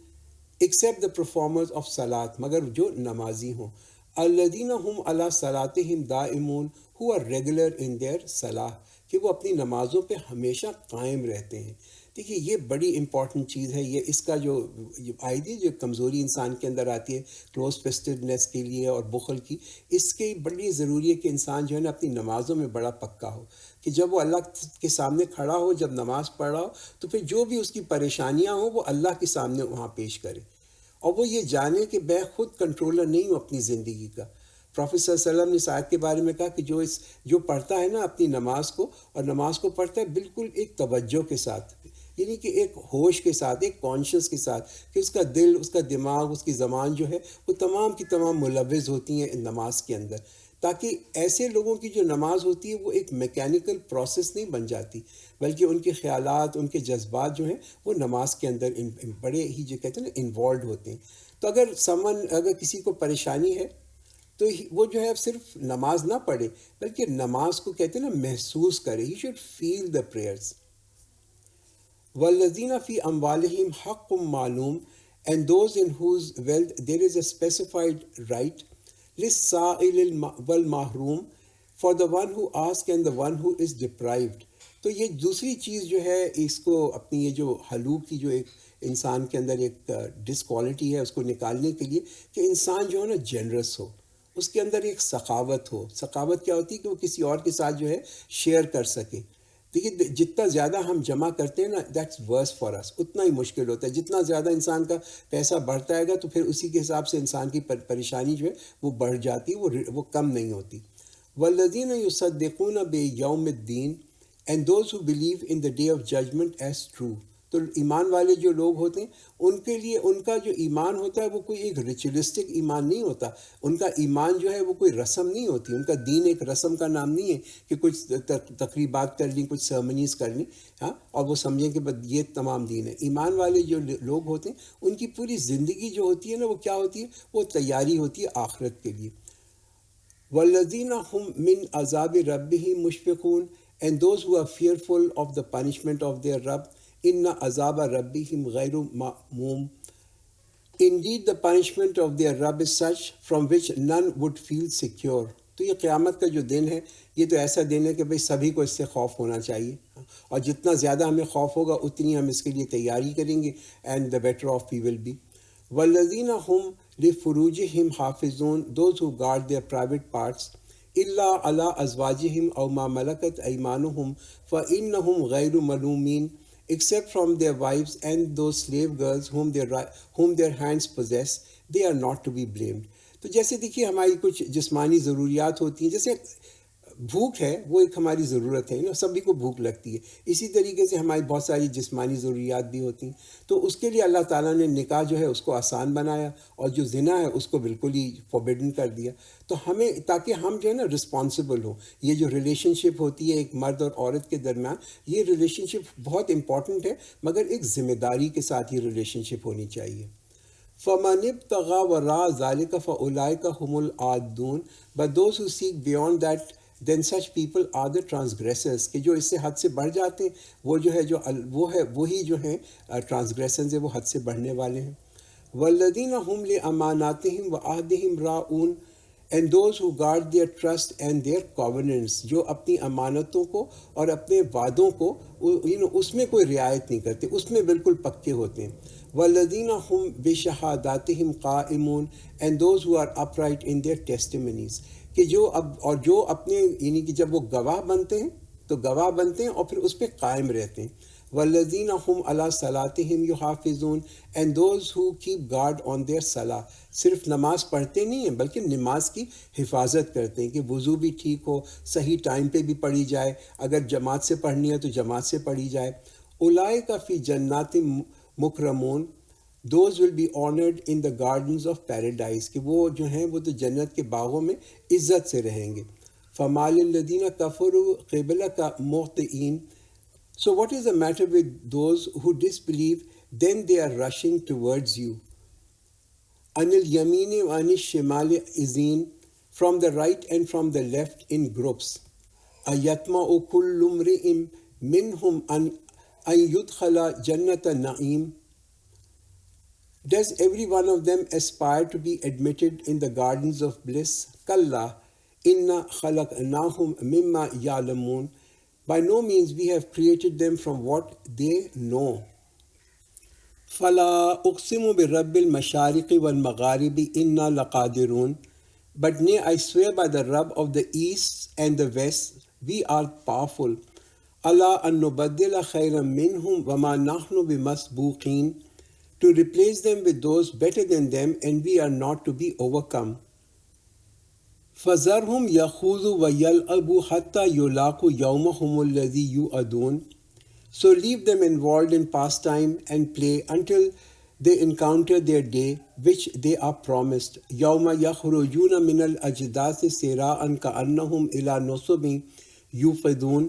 ایکسیپٹ دا پرفارمرز آف صلاۃ، مگر جو نمازی ہوں. الذین هم علی صلاتہم دائمون، who are regular in their صلاح، کہ وہ اپنی نمازوں پہ ہمیشہ قائم رہتے ہیں. دیکھیے یہ بڑی امپورٹنٹ چیز ہے. یہ اس کا جو آئی ڈی جو کمزوری انسان کے اندر آتی ہے کلوز فسٹڈنس کے لیے اور بخل کی، اس کی بڑی ضروری ہے کہ انسان جو ہے نا اپنی نمازوں میں بڑا پکا ہو، کہ جب وہ اللہ کے سامنے کھڑا ہو، جب نماز پڑھ رہا ہو، تو پھر جو بھی اس کی پریشانیاں ہوں وہ اللہ کے سامنے وہاں پیش کرے، اور وہ یہ جانے کہ میں خود کنٹرولر نہیں ہوں اپنی زندگی کا. پروفیٹ صلی اللہ علیہ وسلم نے اس آیت کے بارے میں کہا کہ جو پڑھتا ہے نا اپنی نماز کو، اور نماز کو پڑھتا ہے بالکل ایک توجہ کے ساتھ، یعنی کہ ایک ہوش کے ساتھ، ایک کانشیس کے ساتھ، کہ اس کا دل، اس کا دماغ، اس کی زبان جو ہے وہ تمام کی تمام ملوث ہوتی ہیں نماز کے اندر، تاکہ ایسے لوگوں کی جو نماز ہوتی ہے وہ ایک میکینیکل پروسیس نہیں بن جاتی، بلکہ ان کے خیالات، ان کے جذبات جو ہیں وہ نماز کے اندر بڑے ہی جو کہتے ہیں نا انوالوڈ ہوتے ہیں۔ تو اگر کسی کو پریشانی ہے تو وہ جو ہے صرف نماز نہ پڑھے، بلکہ نماز کو کہتے ہیں نا محسوس کرے، he should feel the prayers. وَالَّذِينَ فِي أَمْوَالِهِمْ حَقٌّ مَعْلُومٌ and those in whose wealth there is a specified right لِلسَّائِلِ وَالْمَحْرُومِ for the one who asks and the one who is deprived۔ تو یہ دوسری چیز جو ہے، اس کو اپنی یہ جو حلوق کی جو ایک انسان کے اندر ایک ڈسکوالٹی ہے، اس کو نکالنے کے لیے کہ انسان جو ہے نا جنرس ہو، اس کے اندر ایک سخاوت ہو۔ سخاوت کیا ہوتی ہے؟ کہ وہ کسی اور کے ساتھ جو ہے شیئر کر سکے۔ دیکھیے جتنا زیادہ ہم جمع کرتے ہیں نا، دیٹس ورس فار اس، اتنا ہی مشکل ہوتا ہے۔ جتنا زیادہ انسان کا پیسہ بڑھتا ہے گا تو پھر اسی کے حساب سے انسان کی پریشانی جو ہے وہ بڑھ جاتی ہے، وہ کم نہیں ہوتی۔ والذین یصدقون بیوم الدین and those who believe in the day of judgment as true۔ تو ایمان والے جو لوگ ہوتے ہیں ان کے لیے ان کا جو ایمان ہوتا ہے وہ کوئی ایک ریچولسٹک ایمان نہیں ہوتا، ان کا ایمان جو ہے وہ کوئی رسم نہیں ہوتی، ان کا دین ایک رسم کا نام نہیں ہے کہ کچھ تقریبات کر لیں، کچھ سرمنیز کر لیں، ہاں، اور وہ سمجھیں کہ بس یہ تمام دین ہے۔ ایمان والے جو لوگ ہوتے ہیں ان کی پوری زندگی جو ہوتی ہے نا وہ کیا ہوتی ہے؟ وہ تیاری ہوتی ہے آخرت کے لیے۔ والذین هم من عذاب ربهم مشفقون and those who are fearful of the punishment of their Rabb inna عذاب ربهم غیر مأمون indeed the punishment of their Rabb is such from which none would feel secure۔ تو یہ قیامت کا جو دن ہے یہ تو ایسا دن ہے کہ بھئی سبھی کو اس سے خوف ہونا چاہیے، اور جتنا زیادہ ہمیں خوف ہوگا اتنی ہم اس کے لیے تیاری کریں گے، and the better off we will be۔ والذین هم لفروجهم حافظون those who guard their private parts الا علی ازواجہم او ما ملکت ایمانہم فإنہم غیر ملومین except from their wives and those slave girls whom their hands possess they are not to be blamed۔ تو جیسے دیکھیے ہماری کچھ جسمانی ضروریات ہوتی ہیں، جیسے بھوک ہے وہ ایک ہماری ضرورت ہے نا، سبھی کو بھوک لگتی ہے، اسی طریقے سے ہماری بہت ساری جسمانی ضروریات بھی ہوتی ہیں، تو اس کے لیے اللہ تعالیٰ نے نکاح جو ہے اس کو آسان بنایا، اور جو زنا ہے اس کو بالکل ہی فوربڈن کر دیا، تو ہمیں تاکہ ہم جو ہے نا رسپانسبل ہوں۔ یہ جو ریلیشن شپ ہوتی ہے ایک مرد اور عورت کے درمیان، یہ ریلیشن شپ بہت امپورٹنٹ ہے، مگر ایک ذمہ داری کے ساتھ یہ ریلیشن شپ ہونی چاہیے۔ فَمَنِ ابْتَغَىٰ وَرَاءَ ذَلِكَ فَأُولَٰئِكَ هُمُ الْعَادُونَ but those who seek beyond that then such people are the transgressors۔ کہ جو اس سے حد سے بڑھ جاتے ہیں وہ جو ہے وہی جو ہیں ٹرانسگریسنز ہیں، وہ حد سے بڑھنے والے ہیں۔ وَالَّذِينَ هُمْ لِأَمَانَاتِهِمْ وَعَهْدِهِمْ رَاعُونَ and those who guard their trust and their covenants، جو اپنی امانتوں کو اور اپنے وعدوں کو اس میں کوئی رعایت نہیں کرتے، اس میں بالکل پکے ہوتے ہیں۔ وَالَّذِينَ هُمْ بِشَهَادَاتِهِمْ قَائِمُونَ and those who are upright in their testimonies، کہ جو اپنے یعنی کہ جب وہ گواہ بنتے ہیں تو گواہ بنتے ہیں اور پھر اس پہ قائم رہتے ہیں۔ وَالَّذِينَ هُمْ عَلَىٰ صَلَاتِهِمْ يُحَافِظُونَ and those who keep guard on their salah، صرف نماز پڑھتے نہیں ہیں بلکہ نماز کی حفاظت کرتے ہیں کہ وضو بھی ٹھیک ہو، صحیح ٹائم پہ بھی پڑھی جائے، اگر جماعت سے پڑھنی ہے تو جماعت سے پڑھی جائے۔ اولئک فی جنات مکرمون those will be honored in the gardens of paradise، کہ وہ جو ہیں وہ تو جنت کے باغوں میں عزت سے رہیں گے۔ فَمَالِ الَّذِينَ كَفَرُوا قِبْلَكَ مُهْطِعِينَ So what is the matter with those who disbelieve? Then they are rushing towards you۔ عَنِ الْيَمِينِ وَعَنِ الشِّمَالِ عِزِينَ from the right and from the left in groups۔ أَيَطْمَعُ كُلُّ امْرِئٍ مِّنْهُمْ أَن يُدْخَلَ جَنَّةَ نَعِيمٍ Does every one of them aspire to be admitted in the gardens of bliss؟ كَلَّا إِنَّا خَلَقْنَاهُمْ مِمَّا يَعْلَمُونَ By no means we have created them from what they know۔ فَلَا أُقْسِمُ بِرَبِّ الْمَشَارِقِ وَالْمَغَارِبِ إِنَّا لَقَادِرُونَ But nay, I swear by the Rabb of the east and the west, we are powerful۔ أَلَا أَن نُبَدِّلَ خَيْرًا مِّنْهُمْ وَمَا نَحْنُ بِمَسْبُوقِينَ To replace them with those better than them, and we are not to be overcome۔ فَذَرْهُمْ يَخُوضُوا وَيَلْعَبُوا حَتَّى يُلَاقُوا يَوْمَهُمُ الَّذِي يُوعَدُونَ. So leave them involved in pastime and play until they encounter their day which they are promised. يَوْمَ يَخْرُجُونَ مِنَ الْأَجْدَاثِ سِرَاعًا كَأَنَّهُمْ إِلَى نُصُبٍ يُوفِضُونَ.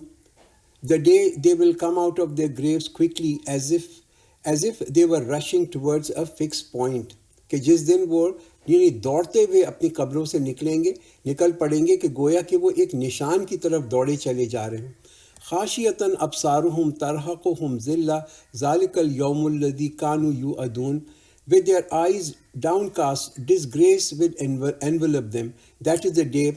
The day they will come out of their graves quickly as if they were rushing towards a fixed point. کہ جس دن وہ یعنی دوڑتے ہوئے اپنی قبروں سے نکل پڑیں گے کہ گویا کہ وہ ایک نشان کی طرف دوڑے چلے جا رہے ہیں. خاشیتاً ابصارہم ترہقہم ذلہ ذالک الیوم الذی کانوا یوعدون. With their eyes downcast, disgrace will envelop them. That is the day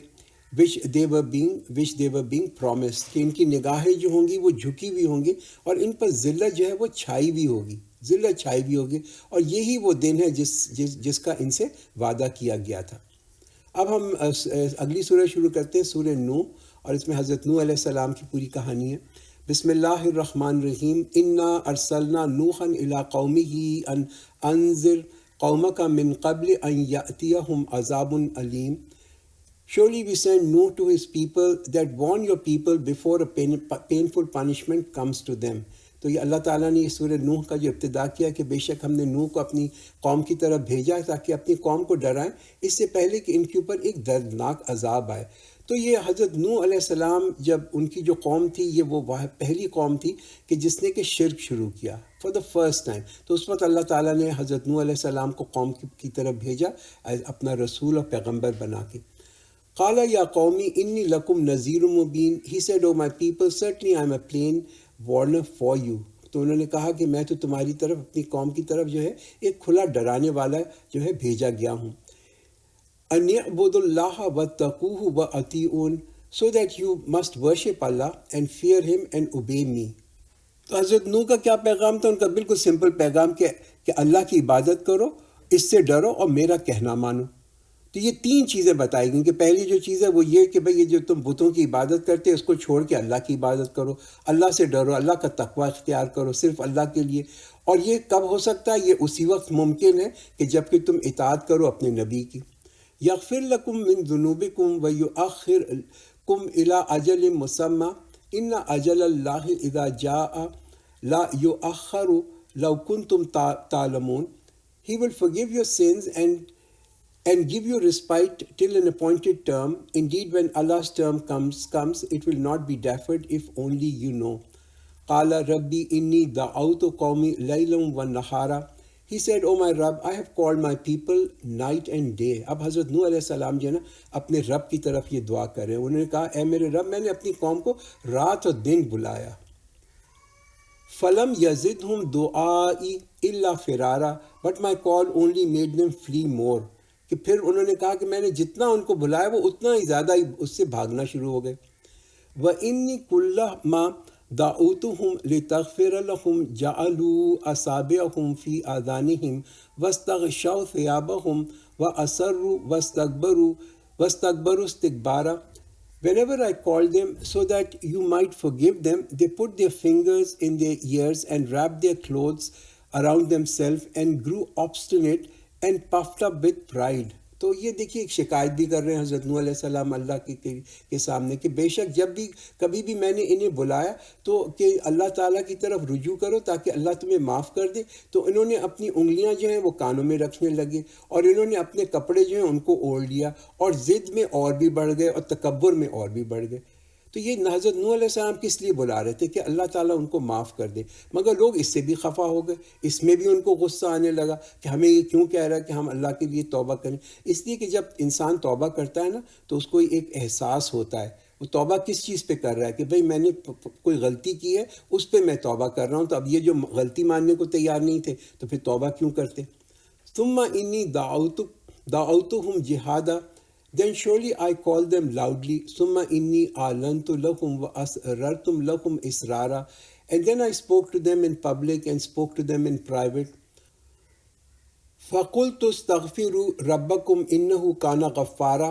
which they were being promised. کہ ان کی نگاہیں جو ہوں گی وہ جھکی ہوئی ہوں گی اور ان پر ذلت جو ہے وہ چھائی ہوئی ہوگی اور یہی وہ دن ہے جس کا ان سے وعدہ کیا گیا تھا. اب ہم اگلی سورہ شروع کرتے ہیں، سورہ نوح، اور اس میں حضرت نوح علیہ السلام کی پوری کہانی ہے. بسم اللہ الرحمن الرحیم. انا ارسلنا نوحا الی قومہ ان انذر قومک من قبل ان یأتیہم عذاب علیم. Surely we send Nuh to his people that warn your people before a painful punishment comes to them. تو یہ اللہ تعالیٰ نے سورہ نوح کا جو ابتدا کیا کہ بے شک ہم نے نوح کو اپنی قوم کی طرف بھیجا تاکہ اپنی قوم کو ڈرائیں اس سے پہلے کہ ان کے اوپر ایک دردناک عذاب آئے. تو یہ حضرت نوح علیہ السلام جب ان کی جو قوم تھی یہ وہ پہلی قوم تھی کہ جس نے کہ شرک شروع کیا فار دا فرسٹ ٹائم. تو اس وقت اللہ تعالیٰ نے حضرت نوح علیہ السلام کو قوم کی طرف بھیجا اپنا رسول اور پیغمبر بنا کے. قال یا قومی انی لکم نذیر مبین. He said, oh my people, certainly I am a plain warner for you. تو انہوں نے کہا کہ میں تو تمہاری طرف اپنی قوم کی طرف جو ہے ایک کھلا ڈرانے والا جو ہے بھیجا گیا ہوں. ان اعبدوا اللہ واتقوہ واطیعون. So that you must worship Allah and fear him and obey me. تو حضرت نوح کا کیا پیغام تھا؟ ان کا بالکل سمپل پیغام کہ اللہ کی عبادت کرو، اس سے ڈرو اور میرا کہنا مانو. تو یہ تین چیزیں بتائی گئیں کہ پہلی جو چیز ہے وہ یہ کہ بھئی یہ جو تم بتوں کی عبادت کرتے اس کو چھوڑ کے اللہ کی عبادت کرو، اللہ سے ڈرو، اللہ کا تقوی اختیار کرو صرف اللہ کے لیے. اور یہ کب ہو سکتا ہے؟ یہ اسی وقت ممکن ہے کہ جب کہ تم اطاعت کرو اپنے نبی کی. یغفر لکم من ذنوبکم ویؤخرکم الی اجل مسمی ان اجل اللہ اذا جاء لا یؤخر لو کنتم تعلمون. He will forgive your sins and give you respite till an appointed term. Indeed, when Allah's term comes, it will not be deferred if only you know. قَالَ رَبِّ إِنِّي دَعَوْتُ قَوْمِي لَيْلًا وَالنَّهَارًا. He said, oh my Rabb, I have called my people night and day. اب حضرت نوح علیہ السلام جو ہے نا اپنے رب کی طرف یہ دعا کر رہے ہیں. انہوں نے کہا اے میرے رب، میں نے اپنی قوم کو رات اور دن بلایا. فَلَمْ يَزِدْهُمْ دُعَائِي إِلَّا فِرَارًا. But my call only made them flee more. کہ پھر انہوں نے کہا کہ میں نے جتنا ان کو بلایا وہ اتنا ہی زیادہ اس سے بھاگنا شروع ہو گئے. وَإِنِّي كُلَّمَا دَعَوْتُهُمْ لِتَغْفِرَ لَهُمْ جَعَلُوا أَصَابِعَهُمْ فِي آذَانِهِمْ وَاسْتَغْشَوْا ثِيَابَهُمْ وَأَصَرُّوا وَاسْتَكْبَرُوا اسْتِكْبَارًا. Whenever I called them so that you might forgive them, they put their fingers in their ears and wrapped their clothes around themselves and grew obstinate and puffed up with pride. تو یہ دیکھیے ایک شکایت بھی کر رہے ہیں حضرت نوح علیہ السلام اللہ کے سامنے کہ بے شک جب بھی کبھی بھی میں نے انہیں بلایا تو کہ اللہ تعالیٰ کی طرف رجوع کرو تاکہ اللہ تمہیں معاف کر دے، تو انہوں نے اپنی انگلیاں جو ہیں وہ کانوں میں رکھنے لگے اور انہوں نے اپنے کپڑے جو ہیں ان کو اوڑھ لیا اور ضد میں اور بھی بڑھ گئے اور تکبر میں اور بھی بڑھ گئے. تو یہ حضرت نوح علیہ السلام کس لیے بلا رہے تھے؟ کہ اللہ تعالیٰ ان کو معاف کر دے. مگر لوگ اس سے بھی خفا ہو گئے، اس میں بھی ان کو غصہ آنے لگا کہ ہمیں یہ کیوں کہہ رہا ہے کہ ہم اللہ کے لیے توبہ کریں. اس لیے کہ جب انسان توبہ کرتا ہے نا تو اس کو ایک احساس ہوتا ہے وہ توبہ کس چیز پہ کر رہا ہے کہ بھئی میں نے کوئی غلطی کی ہے اس پہ میں توبہ کر رہا ہوں. تو اب یہ جو غلطی ماننے کو تیار نہیں تھے تو پھر توبہ کیوں کرتے؟ ثم انی دعوتہم جہادا. Then surely I called them loudly. ثم انی اعلنت لہم واسررت لہم اسرارا. And then I spoke to them in public and spoke to them in private. فَقُلْتُ اسْتَغْفِرُوا رَبَّكُمْ إِنَّهُ كَانَ غَفَّارًا.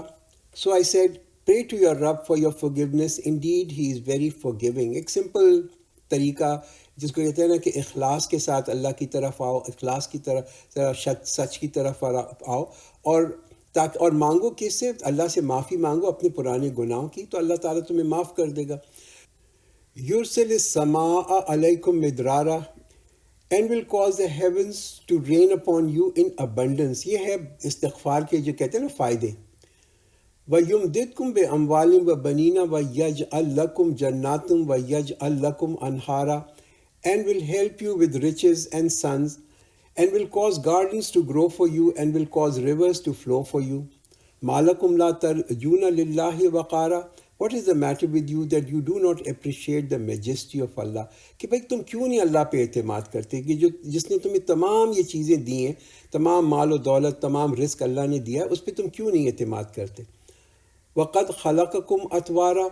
So I said, pray to your Rabb for your forgiveness. Indeed, he is very forgiving. ایک simple طریقہ جس کو کہتے ہیں نا کہ اخلاص کے ساتھ اللہ کی طرف آؤ، اخلاص کی طرف سچ کی طرف آؤ اور تاکہ اور مانگو کس سے؟ اللہ سے معافی مانگو اپنے پرانے گناہوں کی، تو اللہ تعالیٰ تمہیں معاف کر دے گا. یرسل السماء علیکم مدرارا and will cause the heavens to rain upon you in abundance. یہ ہے استغفار کے جو کہتے ہیں نا فائدے. وَيُمْدِدْكُمْ بِأَمْوَالٍ وَبَنِينَ وَيَجْعَلْ لَكُمْ جَنَّاتٍ وَيَجْعَلْ لَكُمْ أَنْهَارًا, and will help you with riches and sons, and will cause gardens to grow for you, and will cause rivers to flow for you. مَا لَكُمْ لَا تَرْجُونَ لِلَّهِ وَقَارًا. What is the matter with you that you do not appreciate the majesty of Allah? کہ بھائی تم کیوں نہیں اللہ پہ اعتماد کرتے کہ جس نے تمہیں تمام یہ چیزیں دی ہیں، تمام مال و دولت، تمام رزق اللہ نے دیا ہے، اس پہ تم کیوں نہیں اعتماد کرتے؟ وَقَدْ خَلَقَكُمْ أَطْوَارًا,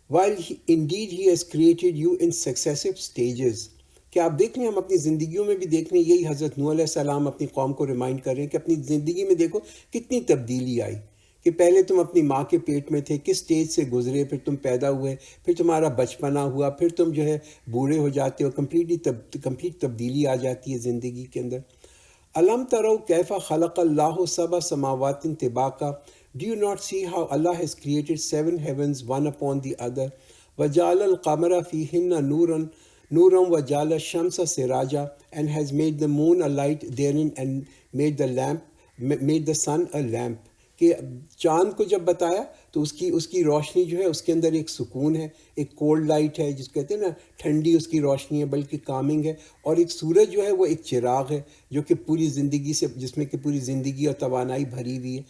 while indeed He has created you in successive stages. کہ آپ دیکھ لیں، ہم اپنی زندگیوں میں بھی دیکھ لیں، یہی حضرت نوح علیہ السلام اپنی قوم کو ریمائنڈ کر رہے ہیں کہ اپنی زندگی میں دیکھو کتنی تبدیلی آئی، کہ پہلے تم اپنی ماں کے پیٹ میں تھے، کس سٹیج سے گزرے، پھر تم پیدا ہوئے، پھر تمہارا بچپنا ہوا، پھر تم جو ہے بوڑھے ہو جاتے ہو، کمپلیٹ تبدیلی آ جاتی ہے زندگی کے اندر. الم ترو کیف خلق اللہ سبع سماوات طباقا. Do you not see how Allah has created 7 heavens one upon the other? وَجَعَلَ الْقَمَرَ فِيهِنَّ نُورًا وَجَعَلَ الشَّمْسَ سِرَاجًا, and has made the moon a light therein and made the sun a lamp. کہ چاند کو جب بتایا تو اس کی روشنی جو ہے اس کے اندر ایک سکون ہے، ایک کولڈ لائٹ ہے جس کہتے ہیں نا، ٹھنڈی اس کی روشنی ہے بلکہ کامنگ ہے، اور ایک سورج جو ہے وہ ایک چراغ ہے جو کہ پوری زندگی سے، جس میں کہ پوری زندگی اور توانائی بھری ہوئی ہے.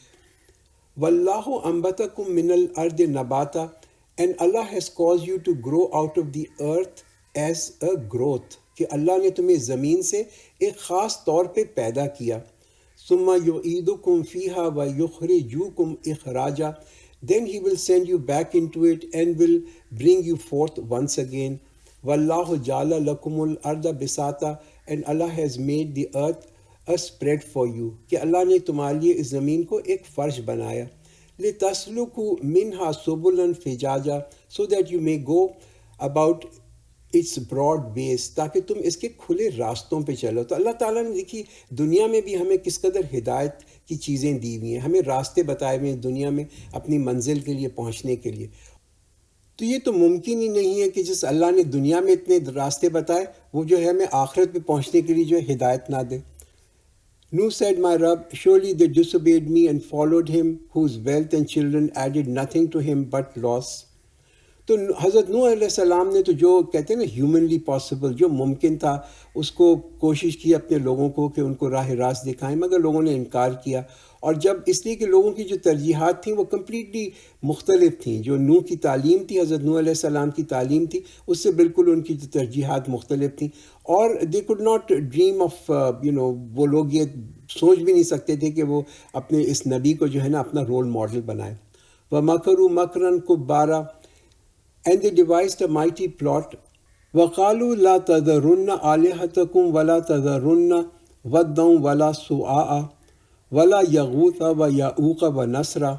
وَاللَّهُ أَنبَتَكُم مِّنَ الْأَرْضِ نَبَاتًا, and Allah has caused you to grow out of the earth as a growth. کہ اللہ نے تمہیں زمین سے ایک خاص طور پہ پیدا کیا. ثُمَّ يُعِيدُكُمْ فِيهَا وَيُخْرِجُكُمْ إِخْرَاجًا, then He will send you back into it and will bring you forth once again. وَاللَّهُ جَعَلَ لَكُمُ الْأَرْضَ بِسَاطًا, and Allah has made the earth a spread for you. کہ اللہ نے تمہارے لیے اس زمین کو ایک فرش بنایا. لِتَسْلُكُوا مِنْهَا سُبُلًا فِجَاجًا, so that you may go about its broad ways, تاکہ تم اس کے کھلے راستوں پہ چلو. تو اللہ تعالیٰ نے دیکھی دنیا میں بھی ہمیں کس قدر ہدایت کی چیزیں دی ہوئی ہیں، ہمیں راستے بتائے ہوئے ہیں دنیا میں اپنی منزل کے لیے پہنچنے کے لیے. تو یہ تو ممکن ہی نہیں ہے کہ جس اللہ نے دنیا میں اتنے راستے بتائے وہ جو ہے ہمیں آخرت پہ پہنچنے کے لیے جو ہے ہدایت نہ دے. Nuh said, "My Rabb, surely they disobeyed me and followed him, whose wealth and children added nothing to him but loss." تو حضرت نوح علیہ السلام نے تو جو کہتے ہیں نا ہیومنلی پاسبل، جو ممکن تھا، اس کو کوشش کی اپنے لوگوں کو کہ ان کو راہ راست دکھائیں، مگر لوگوں نے انکار کیا. اور جب اس لیے کہ لوگوں کی جو ترجیحات تھیں وہ کمپلیٹلی مختلف تھیں، جو نوح کی تعلیم تھی، حضرت نوح علیہ السلام کی تعلیم تھی، اس سے بالکل ان کی جو ترجیحات مختلف تھیں، اور they could not dream of وہ لوگ یہ سوچ بھی نہیں سکتے تھے کہ وہ اپنے اس نبی کو جو ہے نا اپنا رول ماڈل بنائیں. وَمَكَرُوا مَكْرًا كُبَّارًا, and they devised a mighty plot. وَقَالُوا لَا تَذَرُنَّ آلِهَتَكُمْ وَلَا تَذَرُنَّ وَدًّا وَلَا سُوَاعًا وَلَا يَغُوثَ وَيَعُوقَ وَنَسْرًا,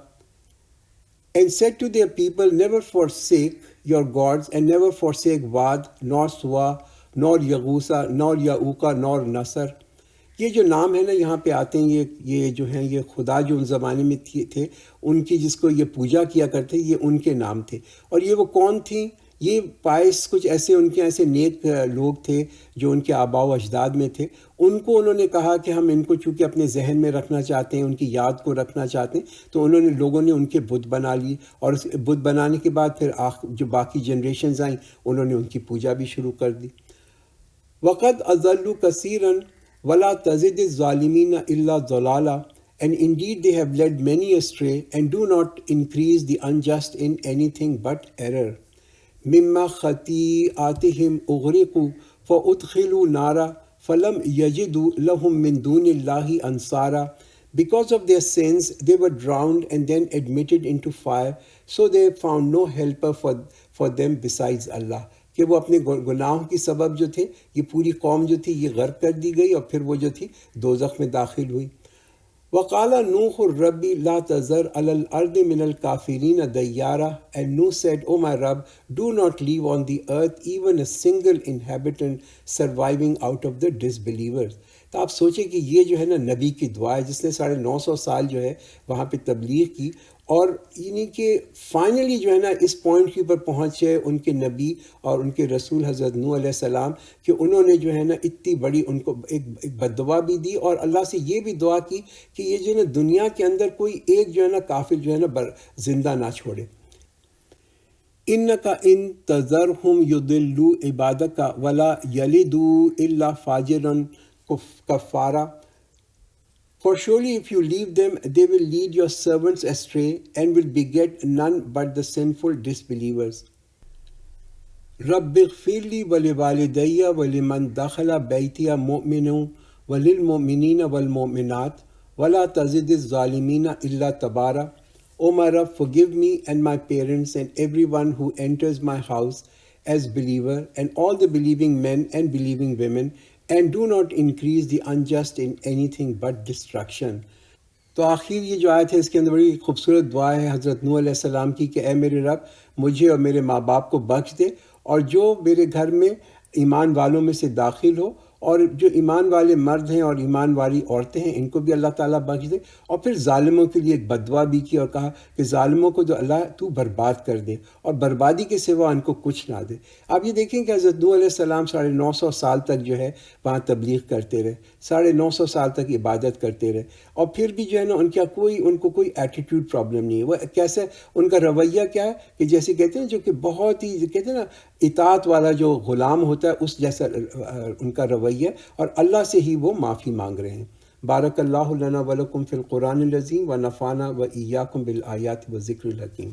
and said to their people, never forsake your gods, and never forsake Wad, nor Suwa, nor Yaghusa, nor Ya'uqa, nor Nasr. یہ جو نام ہے نا یہاں پہ آتے ہیں، یہ جو ہیں یہ خدا جو ان زمانے میں تھے ان کی جس کو یہ پوجا کیا کرتے، یہ ان کے نام تھے. اور یہ وہ کون تھیں؟ یہ پائس کچھ ایسے ان کے ایسے نیک لوگ تھے جو ان کے آباء و اجداد میں تھے. ان کو انہوں نے کہا کہ ہم ان کو چونکہ اپنے ذہن میں رکھنا چاہتے ہیں، ان کی یاد کو رکھنا چاہتے ہیں، تو لوگوں نے ان کے بت بنا لیے، اور اس بت بنانے کے بعد پھر جو باقی جنریشنز آئیں انہوں نے ان کی پوجا بھی شروع کر دی. وَقَدْ أَضَلُّوا كَثِيرًا وَلَا تَزِدِ الظَّالِمِينَ إِلَّا ضَلَالًا, and indeed they have led many astray, and do not increase the unjust in anything but error. مِمَّا خَطِيئَاتِهِمْ أُغْرِقُوا فَأُدْخِلُوا نَارًا فَلَمْ يَجِدُوا لَهُم مِّن دُونِ اللَّهِ أَنصَارًا. Because of their sins they were drowned and then admitted into fire, so they found no helper for them besides Allah. کہ وہ اپنے گناہوں کی سبب جو تھے یہ پوری قوم جو تھی یہ غرق کر دی گئی، اور پھر وہ جو تھی دوزخ میں داخل ہوئی. وَقَالَ نُوحٌ رَبِّ لَا تَذَرْ عَلَى الْأَرْضِ مِنَ الْكَافِرِينَ دَيَّارًا, and Nuh said, "O my Rabb, do not leave on the earth even a single inhabitant surviving out of the disbelievers." تو آپ سوچیں کہ یہ جو ہے نا نبی کی دعا ہے جس نے 950 سال جو ہے وہاں پہ تبلیغ کی، اور یعنی کہ فائنلی جو ہے نا اس پوائنٹ کے اوپر پہنچے ان کے نبی اور ان کے رسول حضرت نوح علیہ السلام کہ انہوں نے جو ہے نا اتنی بڑی ان کو ایک بد دعا بھی دی، اور اللہ سے یہ بھی دعا کی کہ یہ جو ہے نا دنیا کے اندر کوئی ایک جو ہے نا کافر جو ہے نا زندہ نہ چھوڑے۔ اِنَّكَ إِن تَذَرْهُمْ يُضِلُّوا عِبَادَكَ وَلَا يَلِدُوا إِلَّا فَاجِرًا كَفَّارًا For surely if you leave them, they will lead your servants astray and will beget none but the sinful disbelievers. رَبِّ اغْفِرْ لِي وَلِوَالِدَيَّ وَلِمَنْ دَخَلَ بَيْتِيَ مُؤْمِنًا وَلِلْمُؤْمِنِينَ وَالْمُؤْمِنَاتِ وَلَا تَزِدِ الظَّالِمِينَ إِلَّا تَبَارًا O my Rabb, forgive me and my parents and everyone who enters my house as believer and all the believing men and believing women, and do not increase the unjust in anything but destruction. تو آخر یہ جو آیت ہے اس کے اندر بڑی خوبصورت دعا ہے حضرت نوح علیہ السلام کی کہ اے میرے رب مجھے اور میرے ماں باپ کو بخش دے، اور جو میرے گھر میں ایمان والوں میں سے داخل ہو، اور جو ایمان والے مرد ہیں اور ایمان والی عورتیں ہیں ان کو بھی اللہ تعالیٰ بخش دے، اور پھر ظالموں کے لیے ایک بد دعا بھی کی اور کہا کہ ظالموں کو جو اللہ تو برباد کر دے اور بربادی کے سوا ان کو کچھ نہ دے۔ آپ یہ دیکھیں کہ حضرت نوح علیہ السلام 950 سال تک جو ہے وہاں تبلیغ کرتے رہے، 950 سال تک عبادت کرتے رہے، اور پھر بھی جو ہے نا ان کو کوئی ایٹیٹیوڈ پرابلم نہیں ہے۔ وہ کیسے ان کا رویہ کیا ہے کہ جیسے کہتے ہیں جو کہ بہت ہی کہتے ہیں نا اطاعت والا جو غلام ہوتا ہے اس جیسا ان کا رویہ، اور اللہ سے ہی وہ معافی مانگ رہے ہیں۔ بارک اللہ لنا ولکم فی القرآن العظیم ونفعنا و ایاکم بالآیات و ذکر الحکیم۔